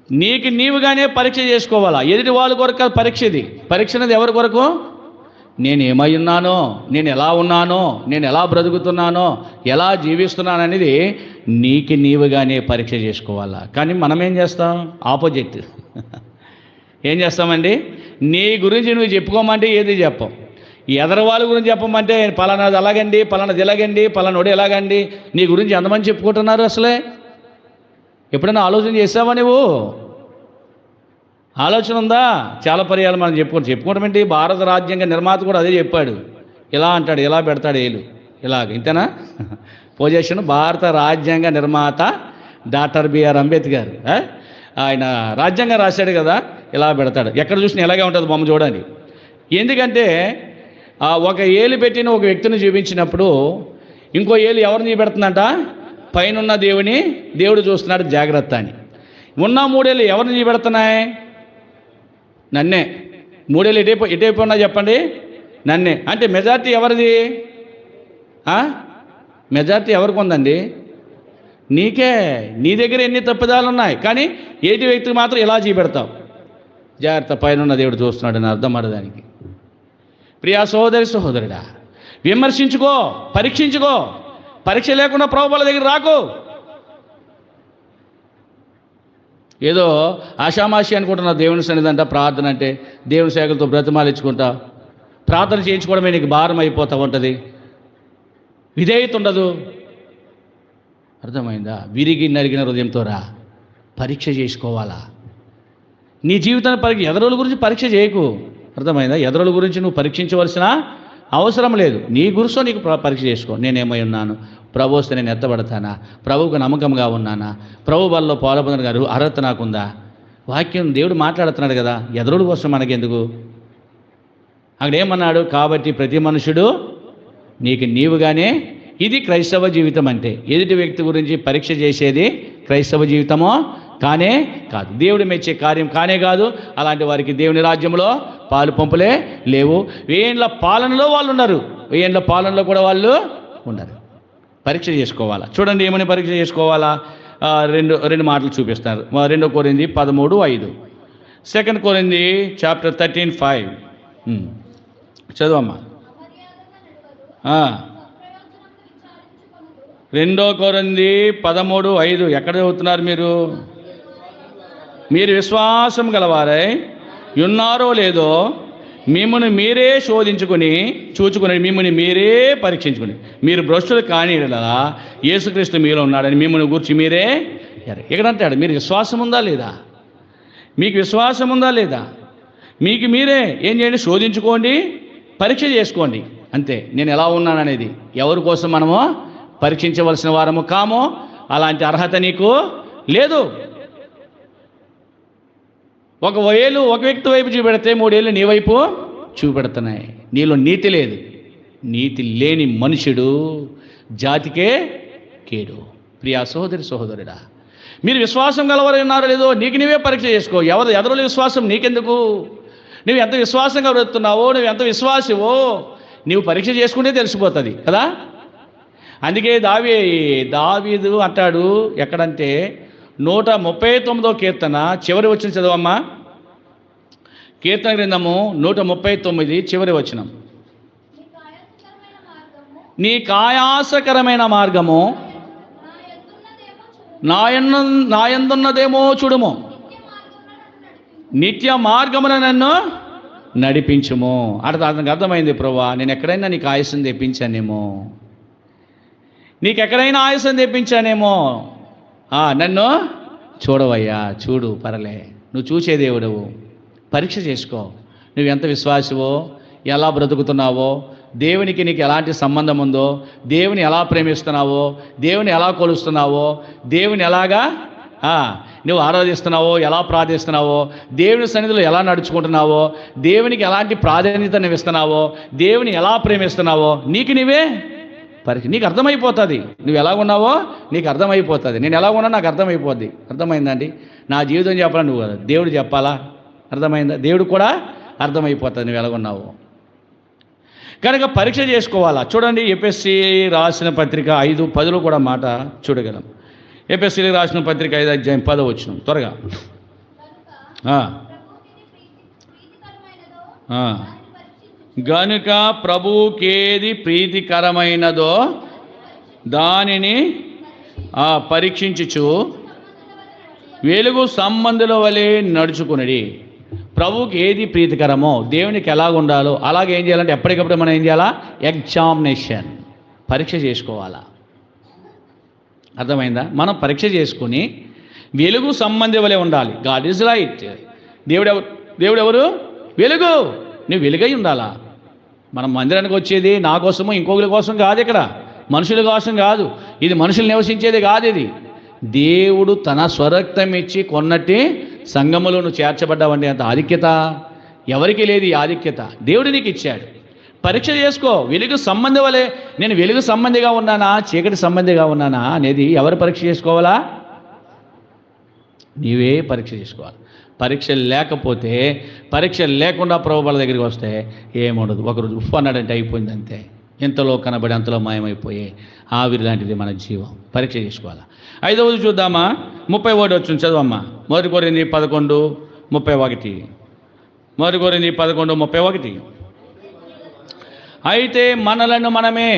నీకు నీవుగానే పరీక్ష చేసుకోవాలా. ఎదుటి వాళ్ళ కొరకు పరీక్ష. ఇది పరీక్ష అనేది ఎవరి కొరకు? నేను ఏమై ఉన్నానో, నేను ఎలా ఉన్నానో, నేను ఎలా బ్రతుకుతున్నానో, ఎలా జీవిస్తున్నాను అనేది నీకు నీవుగానే పరీక్ష చేసుకోవాలా. కానీ మనం ఏం చేస్తాం? ఆపోజిట్. ఏం చేస్తామండి? నీ గురించి నువ్వు చెప్పుకోమంటే ఏది చెప్పం, ఎదరు వాళ్ళ గురించి చెప్పమంటే పలానాది అలాగండి, పలానాది ఇలాగండి, పలానోడు ఎలాగండి. నీ గురించి ఎంతమంది చెప్పుకుంటున్నారు? అసలే ఎప్పుడైనా ఆలోచన చేసావా నువ్వు? ఆలోచన ఉందా? చాలా పర్యాలు మనం చెప్పుకోవడం ఏంటి? భారత రాజ్యాంగ నిర్మాత కూడా అదే చెప్పాడు. ఇలా అంటాడు, ఇలా పెడతాడు ఏలు, ఇలాగ. ఇంతేనా? పొజిషన్ భారత రాజ్యాంగ నిర్మాత డాక్టర్ బిఆర్ అంబేద్కర్. ఆయన రాజ్యాంగం రాశాడు కదా, ఇలా పెడతాడు. ఎక్కడ చూసినా ఇలాగే ఉంటుంది బొమ్మ చూడండి. ఎందుకంటే ఒక ఏలు పెట్టిన ఒక వ్యక్తిని చూపించినప్పుడు ఇంకో ఏలు ఎవరిని చూపెడుతుందంట? పైనున్న దేవుడు చూస్తున్నాడు, జాగ్రత్త అని. ఉన్న 3 ఏళ్ళు ఎవరిని చూపెడుతున్నాయి? నన్నే. 3 ఏళ్ళు ఎటైపు ఉన్నా చెప్పండి? నన్నే. అంటే మెజార్టీ ఎవరిది? మెజార్టీ ఎవరికి ఉందండి? నీకే. నీ దగ్గర ఎన్ని తప్పిదాలు ఉన్నాయి, కానీ ఏటి వ్యక్తికి మాత్రం ఇలా చూపెడతావు. జాగ్రత్త, పైన దేవుడు చూస్తున్నాడు అని అర్థం అడదానికి. ప్రియా సహోదరుడా, విమర్శించుకో, పరీక్షించుకో. పరీక్ష లేకుండా ప్రభువుల దగ్గర రాకు. ఏదో ఆషామాషి అనుకుంటున్నా దేవుని సన్నిధి ప్రార్థన అంటే, దేవుని సేవకులతో బ్రతిమాలించుకుంటా ప్రార్థన చేయించుకోవడమే నీకు భారం అయిపోతూ ఉంటుంది, విధేయత ఉండదు. అర్థమైందా? విరిగి నరిగిన హృదయంతో రా, పరీక్ష చేసుకోవాలా. నీ జీవితాన్ని ఎదరోళ్ళ గురించి పరీక్ష చేయకు. అర్థమైందా? ఎదరోళ్ళ గురించి నువ్వు పరీక్షించవలసిన అవసరం లేదు. నీ గురిసో నీకు పరీక్ష చేసుకో. నేనేమై ఉన్నాను? ప్రభు వస్తే నేను ఎత్తబడతానా? ప్రభువుకు నమ్మకంగా ఉన్నానా? ప్రభు బలలో పాల్పొందడానికి అర్హత నాకుందా? వాక్యం దేవుడు మాట్లాడుతున్నాడు కదా, ఎదరోళ్ళ కోసం మనకెందుకు? అక్కడ ఏమన్నాడు? కాబట్టి ప్రతి మనుషుడు నీకు నీవుగానే. ఇది క్రైస్తవ జీవితం అంటే. ఎదుటి వ్యక్తి గురించి పరీక్ష చేసేది క్రైస్తవ జీవితమో కానే కాదు. దేవుడు మెచ్చే కార్యం కానే కాదు. అలాంటి వారికి దేవుని రాజ్యంలో పాలు పంపులే లేవు. 1000 ఏళ్ల పాలనలో వాళ్ళు ఉన్నారు, 1000 ఏళ్ల పాలనలో కూడా వాళ్ళు ఉన్నారు. పరీక్ష చేసుకోవాలా. చూడండి ఏమని పరీక్ష చేసుకోవాలా. రెండు మాటలు చూపిస్తారు. 2 కొరింథీ 13:5, 2 కొరింథీ చాప్టర్ 13:5 చదవమ్మా. 2 కొరింథీ 13:5 ఎక్కడ చదువుతున్నారు మీరు? మీరు విశ్వాసం గలవారై ఉన్నారో లేదో మిమ్మల్ని మీరే శోధించుకొని చూచుకుని, మిమ్మల్ని మీరే పరీక్షించుకుని, మీరు భ్రష్టులు కాని యేసుక్రీస్తు మీలో ఉన్నాడని మిమ్మల్ని గురించి మీరే ఇక్కడ అంటాడు. మీరు విశ్వాసం ఉందా లేదా? మీకు విశ్వాసం ఉందా లేదా? మీకు మీరే ఏం చేయండి? శోధించుకోండి, పరీక్ష చేసుకోండి. అంతే. నేను ఎలా ఉన్నాననేది. ఎవరి కోసం మనము పరీక్షించవలసిన వారము కామో, అలాంటి అర్హత నీకు లేదు. ఒక వ్యక్తి వైపు చూపెడితే 3 ఏళ్ళు నీ వైపు చూపెడుతున్నాయి. నీలో నీతి లేదు. నీతి లేని మనుషుడు జాతికే కేడు. ప్రియా సహోదరుడా, మీరు విశ్వాసం గలవారు ఉన్నారో లేదో నీకు నీవే పరీక్ష చేసుకో. ఎదరుల విశ్వాసం నీకెందుకు? నువ్వు ఎంత విశ్వాసంగా బ్రతుకుతున్నావో, నువ్వు ఎంత విశ్వాసివో నీవు పరీక్ష చేసుకుంటే తెలిసిపోతుంది కదా. అందుకే దావీదు అంటాడు ఎక్కడంటే 139వ కీర్తన చివరి వచనం చదవమ్మా. కీర్తన గ్రంథము 139 చివరి వచనం. నీ కాయాసకరమైన మార్గము నాయందున్నదేమో చూడుము, నిత్య మార్గమున నన్ను నడిపించుము. అతనికి అర్థమైంది, ప్రభువా నేను ఎక్కడైనా నీకు ఆయుసం తెప్పించానేమో, నీకెక్కడైనా ఆయుసం తెప్పించానేమో, నన్ను చూడవయ్యా, చూడు, పర్లే, నువ్వు చూసే దేవుడవు, పరీక్ష చేసుకో. నువ్వు ఎంత విశ్వాసవో, ఎలా బ్రతుకుతున్నావో, దేవునికి నీకు ఎలాంటి సంబంధం ఉందో, దేవుని ఎలా ప్రేమిస్తున్నావో, దేవుని ఎలా కొలుస్తున్నావో, దేవుని ఎలాగా నువ్వు ఆరాధిస్తున్నావో, ఎలా ప్రార్థిస్తున్నావో, దేవుని సన్నిధిలో ఎలా నడుచుకుంటున్నావో, దేవునికి ఎలాంటి ప్రాధాన్యత నువ్వు ఇస్తున్నావో, దేవుని ఎలా ప్రేమిస్తున్నావో నీకు నీవే పరీక్ష. నీకు అర్థమైపోతుంది నువ్వు ఎలా ఉన్నావో, నీకు అర్థమైపోతుంది. నేను ఎలా ఉన్నా నాకు అర్థమైపోద్ది. అర్థమైందండి? నా జీవితం చెప్పాలా, నువ్వు దేవుడు చెప్పాలా? అర్థమైందా? దేవుడు కూడా అర్థమైపోతుంది నువ్వు ఎలా ఉన్నావో. కనుక పరీక్ష చేసుకోవాలా. చూడండి, ఎపిఎస్సి రాసిన పత్రిక 5:10 కూడా మాట చూడగలం. ఎపిఎస్సి రాసిన పత్రిక 5:10 త్వరగా. గనుక ప్రభువుకేది ప్రీతికరమైనదో దానిని పరీక్షించుచు వెలుగు సంబంధుల వలె నడుచుకునడి. ప్రభువుకి ఏది ప్రీతికరమో, దేవునికి ఎలాగ ఉండాలో అలాగే ఏం చేయాలంటే ఎప్పటికప్పుడు మనం ఏం చేయాలా? ఎగ్జామినేషన్, పరీక్ష చేసుకోవాలా. అర్థమైందా? మనం పరీక్ష చేసుకుని వెలుగు సంబంధి వలె ఉండాలి. God is light. దేవుడు ఎవరు? వెలుగు. నువ్వు వెలుగై ఉండాలా. మనం మందిరానికి వచ్చేది నా కోసము, ఇంకొకరి కోసం కాదు, ఇక్కడ మనుషుల కోసం కాదు, ఇది మనుషులు నివసించేది కాదు. ఇది దేవుడు తన స్వరక్తం ఇచ్చి కొన్నట్టి సంఘములో నువ్వు చేర్చబడ్డావంటే అంత ఆధిక్యత ఎవరికి లేదు. ఈ ఆధిక్యత దేవుడు నీకు ఇచ్చాడు. పరీక్ష చేసుకో. వెలుగు సంబంధి వలె, నేను వెలుగు సంబంధిగా ఉన్నానా, చీకటి సంబంధిగా ఉన్నానా అనేది ఎవరు పరీక్ష చేసుకోవాలా? నీవే పరీక్ష చేసుకోవాలి. పరీక్ష లేకపోతే, పరీక్ష లేకుండా ప్రభువుల దగ్గరికి వస్తే ఏముండదు. ఒకరోజు ఉఫ్ అన్నాడంటే అయిపోయింది అంతే. ఎంతలో కనబడి అంతలో మాయమైపోయే ఆవిరి లాంటిది మన జీవం. పరీక్ష చేసుకోవాలి. 5వది చూద్దామా? 31 చదవమ్మా. 1 కొరింథీ 11:31. 1 కొరింథీ 11:31. అయితే మనలను మనమే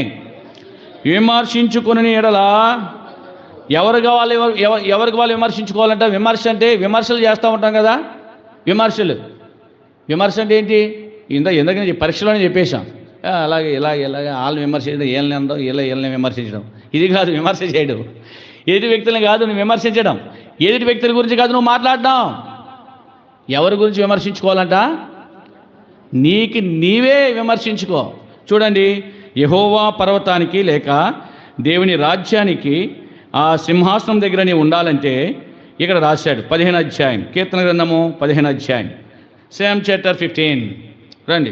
విమర్శించుకుని ఎడల ఎవరికి వాళ్ళు విమర్శించుకోవాలంటే, విమర్శ అంటే విమర్శలు చేస్తూ ఉంటాం కదా. విమర్శ అంటే ఏంటి? ఎందుకని పరీక్షలోనే చెప్పేశాం. అలాగే ఇలాగే వాళ్ళని విమర్శించడం, వీళ్ళని విమర్శించడం, ఇది కాదు విమర్శ చేయడం. ఎదుటి వ్యక్తులను కాదు నువ్వు విమర్శించడం, ఎదుటి వ్యక్తుల గురించి కాదు నువ్వు మాట్లాడడం. ఎవరి గురించి విమర్శించుకోవాలంట? నీకు నీవే విమర్శించుకో. చూడండి, యెహోవా పర్వతానికి లేక దేవుని రాజ్యానికి ఆ సింహాసనం దగ్గర నీవు ఉండాలంటే ఇక్కడ రాశాడు 15వ అధ్యాయం, కీర్తన గ్రంథము 15వ అధ్యాయం, సేమ్ చాప్టర్ 15. రండి,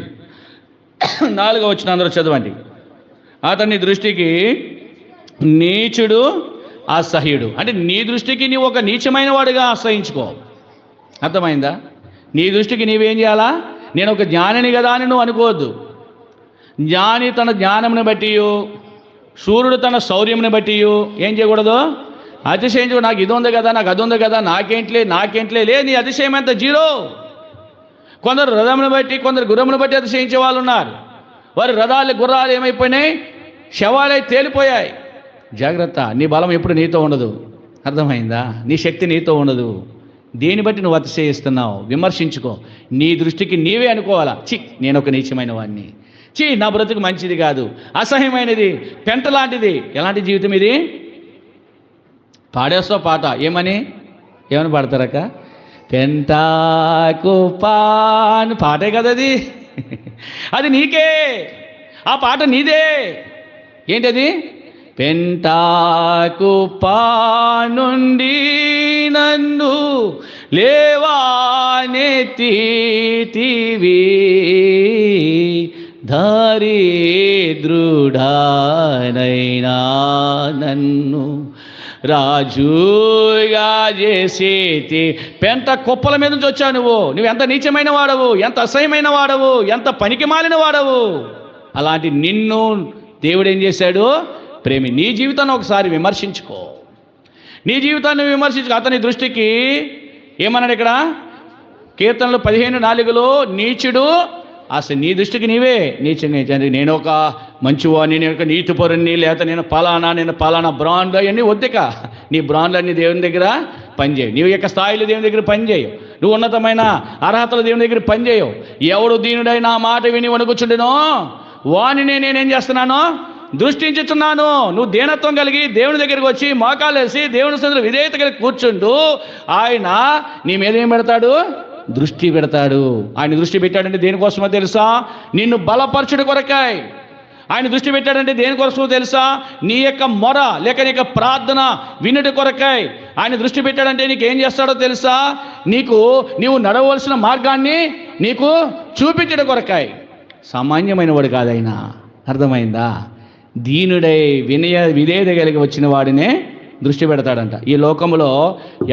4వ వచనం అందరూ చదవండి. అతని దృష్టికి నీచుడు అసహ్యుడు. అంటే నీ దృష్టికి నీవు ఒక నీచమైన వాడిగా అసహించుకో. అర్థమైందా? నీ దృష్టికి నీవేం చేయాలా? నేను ఒక జ్ఞానిని కదా అని నువ్వు అనుకోవద్దు. జ్ఞాని తన జ్ఞానమును బట్టి, సూర్యుడు తన శౌర్యమును బట్టి ఏం చేయకూడదు? అతిశయించు. నాకు ఇది ఉంది కదా, నాకు అది ఉంది కదా, నాకేంట్లే లే. నీ అతిశయం ఎంత? జీరో. కొందరు రథమును బట్టి, కొందరు గుర్రమును బట్టి అతిశయించే వాళ్ళు ఉన్నారు. వారి గుర్రాలు ఏమైపోయినాయి? శవాలై తేలిపోయాయి. జాగ్రత్త, నీ బలం ఎప్పుడు నీతో ఉండదు. అర్థమైందా? నీ శక్తి నీతో ఉండదు. దేని బట్టి నువ్వు అతిశయిస్తున్నావు? విమర్శించుకో. నీ దృష్టికి నీవే అనుకోవాలా, నేను ఒక నీచమైన వాడిని, నా బ్రతుకు మంచిది కాదు, అసహ్యమైనది, పెంట లాంటిది. ఎలాంటి జీవితం ఇది? పాడేస్తావు పాట. ఏమని పాడతారక్క? పెంటాకు పాన్ పాటే కదా అది. అది నీకే, ఆ పాట నీదే. ఏంటది? పెంటాకు పానుండి నన్ను లేవానెత్తితివి, దరిద్రుడనైనా నన్ను రాజుగా చేసేటి. పెంట కుప్పల మీద నుంచి వచ్చావు నువ్వు ఎంత నీచమైన వాడవు, ఎంత అసహ్యమైన వాడవు, ఎంత పనికి మాలిన వాడవు. అలాంటి నిన్ను దేవుడు ఏం చేశాడు? నీ జీవితాన్ని ఒకసారి విమర్శించుకో. నీ జీవితాన్ని విమర్శించుకో. అతని దృష్టికి ఏమన్నాడు ఇక్కడ కీర్తనలు 15:4, నీచుడు అసలు నీ దృష్టికి నీవే నీచంగా. నేను ఒక మంచివాడిని, నేను ఒక నీతిపరుణ్ణి, లేకపోతే నేను పలానా బ్రాండ్ అవన్నీ వద్దిక. నీ బ్రాండ్లు అన్నీ దేవుని దగ్గర పనిచేయవు. నీ యొక్క స్థాయిలు దేవుని దగ్గర పనిచేయవు. నువ్వు ఉన్నతమైన అర్హతలు దేవుని దగ్గర పనిచేయవు. ఎవడు దీనుడై నా మాట విని వణుకుచుండెనో వానినే నేనేం చేస్తున్నాను? దృష్టించుతున్నాను. నువ్వు దీనత్వం కలిగి దేవుని దగ్గరికి వచ్చి మోకాలేసి దేవుని సన్నిధిలో విధేయత కలిగి కూర్చుంటూ ఆయన నీ మీద ఏం పెడతాడు? దృష్టి పెడతాడు. ఆయన దృష్టి పెట్టాడంటే దేనికోసమో తెలుసా? నిన్ను బలపరచుడు కొరకాయ. ఆయన దృష్టి పెట్టాడంటే దేనికోసమో తెలుసా? నీ యొక్క మొర లేక నీ యొక్క ప్రార్థన వినుట కొరకాయ ఆయన దృష్టి పెట్టాడంటే నీకు ఏం చేస్తాడో తెలుసా? నీవు నడవలసిన మార్గాన్ని నీకు చూపించడం కొరకాయ. సామాన్యమైన వాడు కాదైనా, అర్థమైందా? దీనుడై విధేయత కలిగి వచ్చిన వాడినే దృష్టి పెడతాడంట. ఈ లోకంలో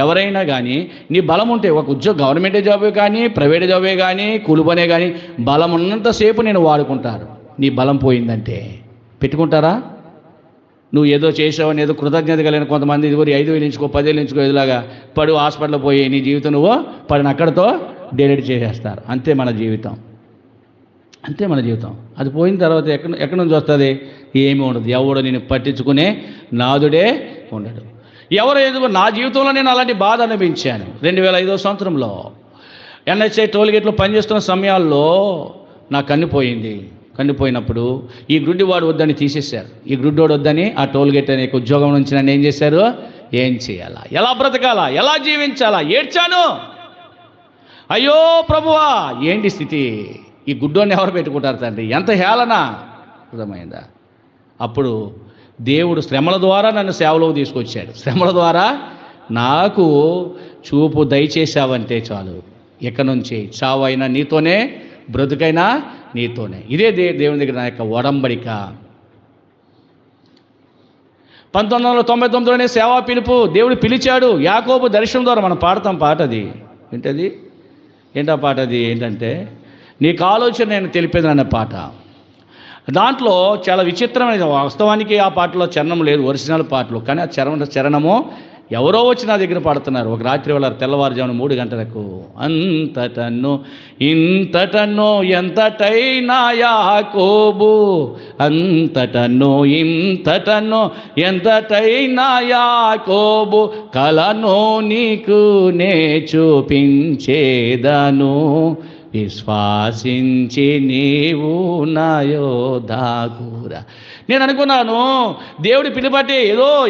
ఎవరైనా కానీ నీ బలం ఉంటే, ఒక గవర్నమెంట్ జాబే కానీ ప్రైవేట్ జాబే కానీ కూలిపనే కానీ, బలం ఉన్నంతసేపు నేను వాడుకుంటారు. నీ బలం పోయిందంటే పెట్టుకుంటారా? నువ్వు ఏదో చేసావని ఏదో కృతజ్ఞత కలిగిన కొంతమంది 5,000 ఇంచుకో 10,000 ఇంచుకో ఇదిలాగా పడు హాస్పిటల్లో పోయి నీ జీవితం నువ్వు పడిన అక్కడితో డిలీట్ చేసేస్తారు. అంతే మన జీవితం. అది పోయిన తర్వాత ఎక్కడి నుంచి వస్తుంది? ఏమీ ఉండదు. ఎవడు నేను పట్టించుకునే నాదుడే ఉండడు. ఎందుకు నా జీవితంలో నేను అలాంటి బాధ అనిపించాను. 2005 సంవత్సరంలో NHI టోల్గేట్లో పనిచేస్తున్న సమయాల్లో నా కన్నుపోయినప్పుడు ఈ గుడ్డివాడు వద్దని తీసేశారు. ఈ గుడ్డివాడు వద్దని ఆ టోల్గేట్ అనే ఉద్యోగం నుంచి నన్ను ఏం చేశారు? ఏం చేయాలా, ఎలా బ్రతకాలా, ఎలా జీవించాలా ఏడ్చాను. అయ్యో ప్రభువా, ఏంటి స్థితి? ఈ గుడ్డోని ఎవరు పెట్టుకుంటారు తండ్రి? ఎంత హేళన! అర్థమైందా? అప్పుడు దేవుడు శ్రమల ద్వారా నన్ను సేవలోకి తీసుకొచ్చాడు. శ్రమల ద్వారా నాకు చూపు దయచేసావంటే చాలు. ఎక్కడి నుంచి చావైనా నీతోనే, బ్రతుకైనా నీతోనే. ఇదే దేవుని దగ్గర నా యొక్క ఒడంబడిక. 1999లోనే సేవా పిలుపు దేవుడు పిలిచాడు. యాకోబు దర్శనం ద్వారా మనం పాడతాం పాట. అది ఏంటా పాట? అది ఏంటంటే నీకు ఆలోచన నేను తెలిపేది అనే పాట. దాంట్లో చాలా విచిత్రమైన, వాస్తవానికి ఆ పాటలో చరణం లేదు, ఒరిజినల్ పాటలు. కానీ ఆ చరణము ఎవరో వచ్చి నా దగ్గర పాడుతున్నారు. ఒక రాత్రి వేళ తెల్లవారుజామున 3 గంటలకు. అంతటన్నో ఇంతటన్నో ఎంతటైనా యాకోబు, అంతటన్నో ఇంతటన్నో ఎంతటైనా యాకోబు, కలను నీకు నే చూపించేదను, విశ్వాసించి నీవు నాయోధాకూర. నేను అనుకున్నాను దేవుడి పిలుపట్టి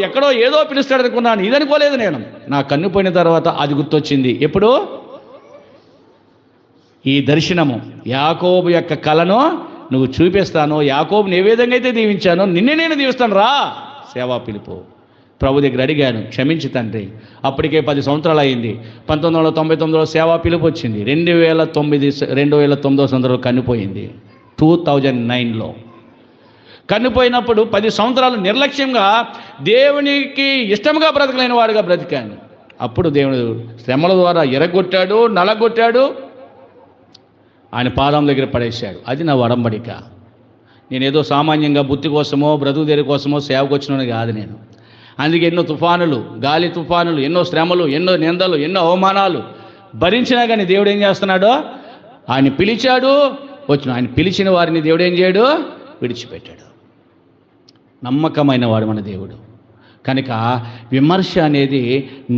ఎక్కడో పిలుస్తాడు అనుకున్నాను. ఇది అనుకోలేదు నేను. నా కన్ను పోయిన తర్వాత అది గుర్తొచ్చింది. ఎప్పుడు? ఈ దర్శనము. యాకోబు యొక్క కలను నువ్వు చూపిస్తాను. యాకోబుని ఏ విధంగా అయితే దీవించానో నిన్నే నేను దీవిస్తాను, రా. సేవా పిలుపు. ప్రభు దగ్గర అడిగాను, క్షమించి తండ్రి. అప్పటికే 10 సంవత్సరాలు అయింది. 1999లో సేవా పిలుపు వచ్చింది. 2009 సంవత్సరంలో కన్నుపోయింది. 2009లో కన్నుపోయినప్పుడు 10 సంవత్సరాలు నిర్లక్ష్యంగా దేవునికి ఇష్టంగా బ్రతకలేని వాడుగా బ్రతికాను. అప్పుడు దేవుడు శ్రమల ద్వారా ఎరగొట్టాడు, నలగొట్టాడు, ఆయన పాదం దగ్గర పడేశాడు. అది నా ఒడంబడిక. నేనేదో సామాన్యంగా బుద్ధి కోసమో బ్రతుకు దేరి కోసమో సేవకు వచ్చినని కాదు నేను. అందుకే ఎన్నో తుఫానులు, గాలి తుఫానులు, ఎన్నో శ్రమలు, ఎన్నో నిందలు, ఎన్నో అవమానాలు భరించినా కానీ దేవుడు ఏం చేస్తున్నాడో, ఆయన పిలిచాడు, ఆయన పిలిచిన వారిని దేవుడు ఏం చేయడు? విడిచిపెట్టాడు. నమ్మకమైన వాడు మన దేవుడు. కనుక విమర్శ అనేది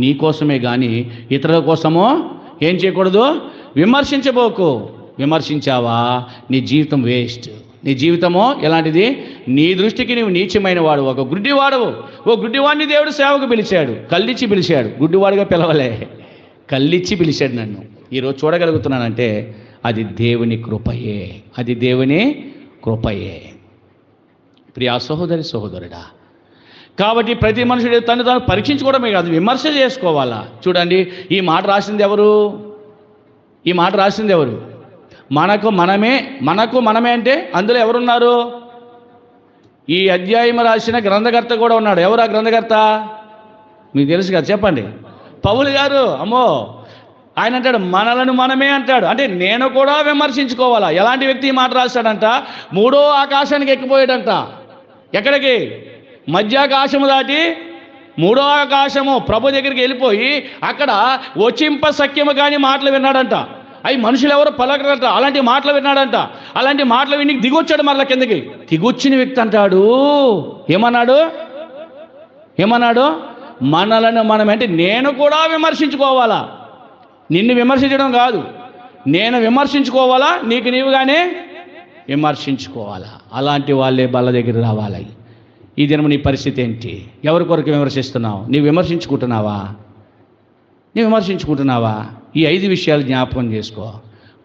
నీ కోసమే కానీ ఇతరుల కోసమో ఏం చేయకూడదు? విమర్శించబోకు. విమర్శించావా నీ జీవితం వేస్ట్. నీ జీవితమో ఎలాంటిది? నీ దృష్టికి నీవు నీచమైన వాడు, ఒక గుడ్డివాడవు. ఓ గుడ్డివాడిని దేవుడు సేవకు పిలిచాడు, కళ్ళిచ్చి పిలిచాడు. గుడ్డివాడిగా పిలవలే, కళ్ళిచ్చి పిలిచాడు నన్ను. ఈరోజు చూడగలుగుతున్నానంటే అది దేవుని కృపయే. అది దేవుని కృపయే. ప్రియా సహోదరి సహోదరుడా, కాబట్టి ప్రతి మనుషుడు తను పరీక్షించుకోవడమే కాదు, విమర్శ చేసుకోవాలా. చూడండి, ఈ మాట రాసింది ఎవరు? మనకు మనమే అంటే అందులో ఎవరున్నారు? ఈ అధ్యాయం రాసిన గ్రంథకర్త కూడా ఉన్నాడు. ఎవరు ఆ గ్రంథకర్త? మీకు తెలుసు కదా, చెప్పండి. పౌలు గారు అమ్మో, ఆయన అంటాడు మనలను మనమే అంటాడు. అంటే నేను కూడా విమర్శించుకోవాలా. ఎలాంటి వ్యక్తి ఈ మాట రాశాడంట? మూడో ఆకాశానికి ఎక్కిపోయాడంట. ఎక్కడికి? మధ్యాకాశము దాటి మూడో ఆకాశము ప్రభు దగ్గరికి వెళ్ళిపోయి అక్కడ వచింప సఖ్యము కాని మాటలు విన్నాడంట. అవి మనుషులు ఎవరు పలకరంట. అలాంటి మాటలు విన్నాడంట. అలాంటి మాటలు విని దిగొచ్చాడు మరలా కిందకి. దిగొచ్చిన వ్యక్తి అంటాడు ఏమన్నాడు? మనలను మనం అంటే నేను కూడా విమర్శించుకోవాలా. నిన్ను విమర్శించడం కాదు, నేను విమర్శించుకోవాలా, నీకు నీవుగానే విమర్శించుకోవాలా. అలాంటి వాళ్ళే బల్ల దగ్గర రావాలి. ఈ దినం నీ పరిస్థితి ఏంటి? ఎవరి కొరకు విమర్శిస్తున్నావు? నీవు విమర్శించుకుంటున్నావా? ఈ 5 విషయాలు జ్ఞాపకం చేసుకో.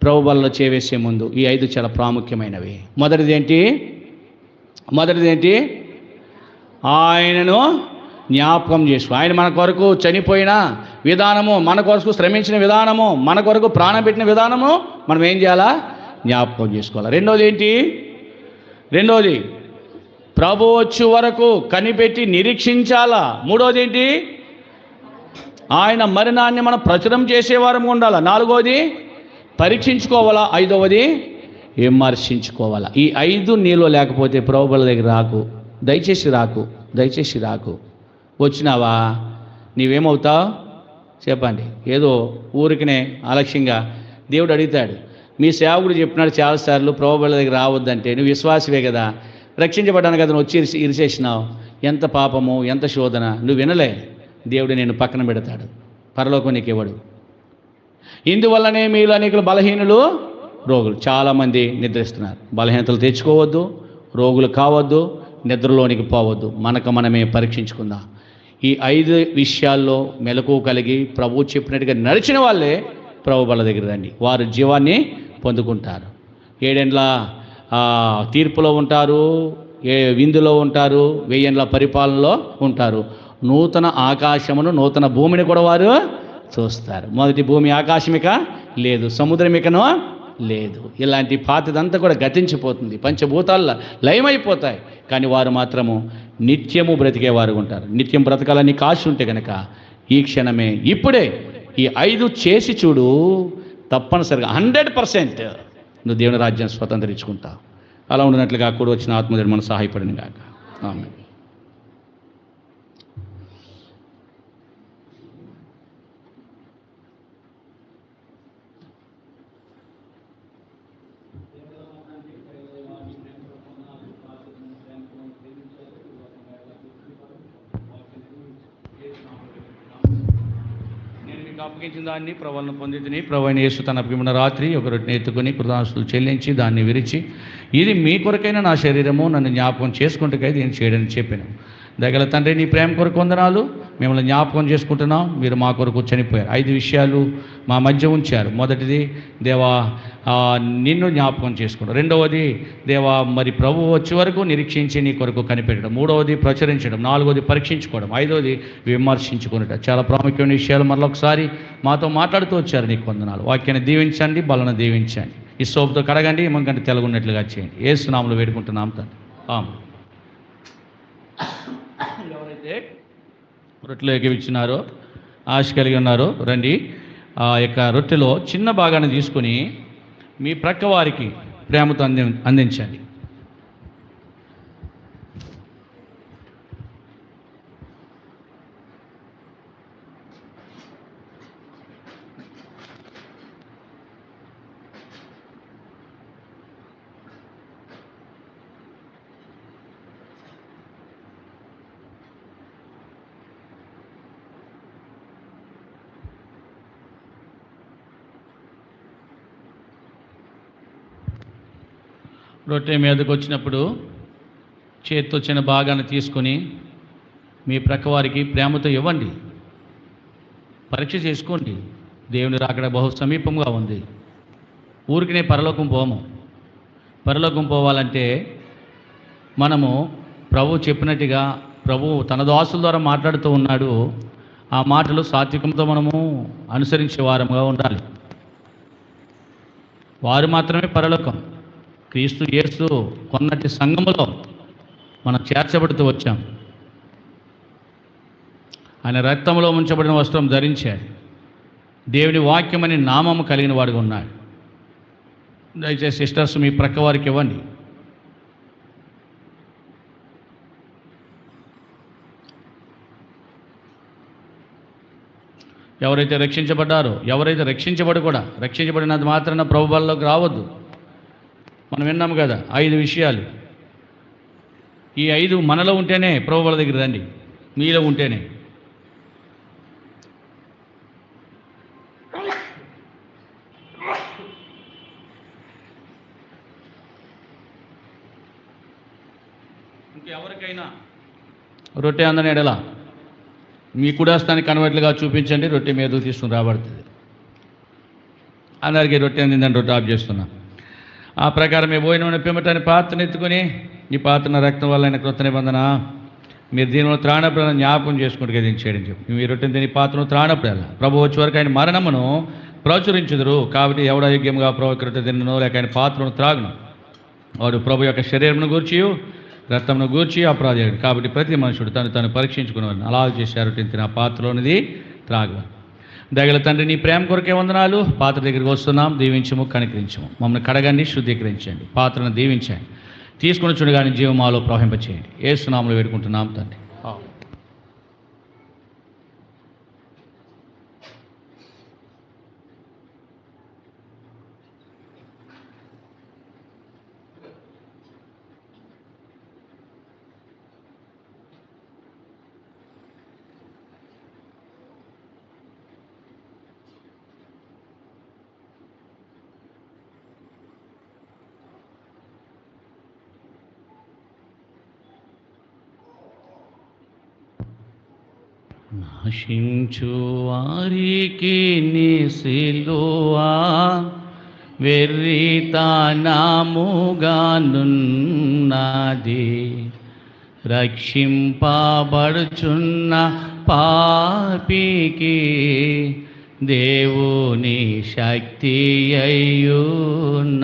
ప్రభు బలలో చేవేసే ముందు ఈ 5 చాలా ప్రాముఖ్యమైనవి. మొదటిది ఏంటి? ఆయనను జ్ఞాపకం చేసుకో. ఆయన మన కొరకు చనిపోయిన విధానము, మన కొరకు శ్రమించిన విధానము, మన కొరకు ప్రాణం పెట్టిన విధానము మనం ఏం చేయాలా? జ్ఞాపకం చేసుకోవాలి. రెండోది ప్రభు వచ్చే వరకు కనిపెట్టి నిరీక్షించాలా. మూడోది ఏంటి? ఆయన మరణాన్ని మనం ప్రచురం చేసేవారం ఉండాలా. 4వది పరీక్షించుకోవాలా. 5వది విమర్శించుకోవాలా. ఈ 5 నీలో లేకపోతే ప్రభు బల్ల దగ్గర రాకు. దయచేసి రాకు. వచ్చినావా నీవేమవుతావు చెప్పండి? ఏదో ఊరికనే అలక్ష్యంగా దేవుడు అడుగుతాడు. మీ సేవకుడు చెప్పినాడు చాలాసార్లు ప్రభు బల్ల దగ్గర రావద్దంటే, నువ్వు విశ్వాసవే కదా, రక్షించబడ్డాను కదా, నువ్వు వచ్చి ఇరిసేసినావు. ఎంత పాపము, ఎంత శోధన. నువ్వు వినలే. దేవుడు నేను పక్కన పెడతాడు, పరలోకం నీకు ఇవ్వడు. ఇందువల్లనే మీలో అనేకులు బలహీనులు, రోగులు. చాలామంది నిద్రిస్తున్నారు. బలహీనతలు తెచ్చుకోవద్దు, రోగులు కావద్దు, నిద్రలోనికి పోవద్దు. మనకు మనమే పరీక్షించుకుందాం. ఈ 5 విషయాల్లో మెలకువ కలిగి ప్రభువు చెప్పినట్టుగా నడిచిన వాళ్ళే ప్రభు బల్ల దగ్గర రండి. వారు జీవాన్ని పొందుకుంటారు. 7 ఏండ్ల తీర్పులో ఉంటారు, విందులో ఉంటారు, 1000 ఏండ్ల పరిపాలనలో ఉంటారు. నూతన ఆకాశమును నూతన భూమిని కూడా వారు చూస్తారు. మొదటి భూమి ఆకాశమిక లేదు, సముద్రమికనో లేదు. ఇలాంటి పాతదంతా కూడా గతించిపోతుంది, పంచభూతాల్లో లయమైపోతాయి. కానీ వారు మాత్రము నిత్యము బ్రతికేవారు ఉంటారు. నిత్యం బ్రతకాలని కాశ ఉంటే కనుక ఈ క్షణమే, ఇప్పుడే ఈ 5 చేసి చూడు. తప్పనిసరిగా 100% నువ్వు దేవుని రాజ్యాన్ని స్వతంత్రించుకుంటావు. అలా ఉండినట్లుగా కూడా వచ్చిన ఆత్మదేవుడు మనం సహాయపడిన గాక. ఆమేన్. అప్పగించిన దాన్ని ప్రభువును పొందితిని. ప్రభువైన యేసు తన అప్పగిన రాత్రి ఒక రొట్టెని ఎత్తుకొని కృతజ్ఞతలు చెల్లించి దాన్ని విరిచి, ఇది మీ కొరకైన నా శరీరము, నన్ను జ్ఞాపకం చేసుకుంటకై దీన్ని చేయడని చెప్పాను. దయగల తండ్రి, నీ ప్రేమ కొరకు వందనాలు. మిమ్మల్ని జ్ఞాపకం చేసుకుంటున్నాం. మీరు మా కొరకు చనిపోయారు. 5 విషయాలు మా మధ్య ఉంచారు. మొదటిది, దేవా నిన్ను జ్ఞాపకం చేసుకోవడం. రెండవది, దేవా మరి ప్రభు వచ్చే వరకు నిరీక్షించి నీ కొరకు కనిపెట్టడం. మూడవది ప్రచురించడం. 4వది పరీక్షించుకోవడం. 5వది విమర్శించుకునేట. చాలా ప్రాముఖ్యమైన విషయాలు మరొకసారి మాతో మాట్లాడుతూ వచ్చారు. నీకు వందనాలు. వాక్యాన్ని దీవించండి, బలను దీవించండి. ఈ సోపుతో కడగండి, మనకంటే తెలగున్నట్లుగా చేయండి. యేసు నామములో వేడుకుంటున్నాం తండ్రి. ఆమేన్. ఎవరైతే రొట్టెలు ఎగివిచ్చినారో, ఆశ కలిగి ఉన్నారో రండి. ఆ యొక్క రొట్టెలో చిన్న భాగాన్ని తీసుకొని మీ ప్రక్క వారికి ప్రేమతో అందించండి. రొట్టె మీదకు వచ్చినప్పుడు చేతితో చిన్న భాగాన్ని తీసుకొని మీ ప్రక్కవారికి ప్రేమతో ఇవ్వండి. పరీక్ష చేసుకోండి. దేవుని రాకడ బహు సమీపంగా ఉంది. ఊరికినే పరలోకం పోము. పరలోకం పోవాలంటే మనము ప్రభు చెప్పినట్టుగా, ప్రభు తన దాసుల ద్వారా మాట్లాడుతూ ఉన్నాడు. ఆ మాటలు సాత్వికంతో మనము అనుసరించే వారముగా ఉండాలి. వారు మాత్రమే పరలోకం. క్రీస్తు యేసు కొన్నటి సంఘములో మనం చేర్చబడుతూ వచ్చాం. ఆయన రక్తంలో ఉంచబడిన వస్త్రం ధరించాడు. దేవుని వాక్యమని నామము కలిగిన వాడుగా ఉన్నాడు. దయచేసి సిస్టర్స్ మీ ప్రక్క వారికి ఇవ్వండి. ఎవరైతే రక్షించబడ్డారో, ఎవరైతే రక్షించబడినంత మాత్రాన ప్రభు బలలోకి రావద్దు. మనం విన్నాము కదా 5 విషయాలు. ఈ 5 మనలో ఉంటేనే ప్రభు బల దగ్గర రండి, మీలో ఉంటేనే. ఇంకెవరికైనా రొట్టె అందని ఎడలా మీ కుడాస్తానికి కన్వర్ట్లుగా చూపించండి, రొట్టె మీద తీసుకుని రాబడుతుంది. అందరికీ రొట్టె అందిందని రొట్టె ఆఫ్ చేస్తున్నా. ఆ ప్రకారం మీ భోజనం పిమ్మటాన్ని పాత్రను ఎత్తుకొని, ఈ పాత్ర రక్తం వల్ల ఆయన కృత నిబంధన, మీరు దీనిలో త్రాణప్రాణం జ్ఞాపకం చేసుకుంటూ గదించేయడం చెప్పి మీ రొట్టెని తిని పాత్రను త్రాణప్రాల ప్రభు వచ్చే వరకు ఆయన మరణమును ప్రచురించుదురు. కాబట్టి ఎవడ యోగ్యంగా ప్రభు రొట్టె తిన్ననో లేక ఆయన పాత్రను త్రాగును వాడు ప్రభు యొక్క శరీరమును గూర్చి రక్తమును గూర్చి అపరాధి. కాబట్టి ప్రతి మనుషుడు తను పరీక్షించుకునేవాడిని అలా చేశారు. తిన పాత్రలోనిది త్రాగవాలి. దగల తండ్రి, నీ ప్రేమ కొరకే వందనాలు. పాత్ర దగ్గరికి వస్తున్నాం, దీవించము, కనికరించము, మమ్మల్ని కడగండి, శుద్ధీకరించండి, పాత్రను దీవించండి, తీసుకుని చూడగానే జీవమాలో ప్రవహింపచేయండి. యేసు నామములో వేడుకుంటున్నాం తండ్రి. నశించు వారికి నీ సిలువా వెర్రితనముగానున్నది, రక్షింపబడుచున్న పాపికి దేవుని శక్తి అయ్యున్న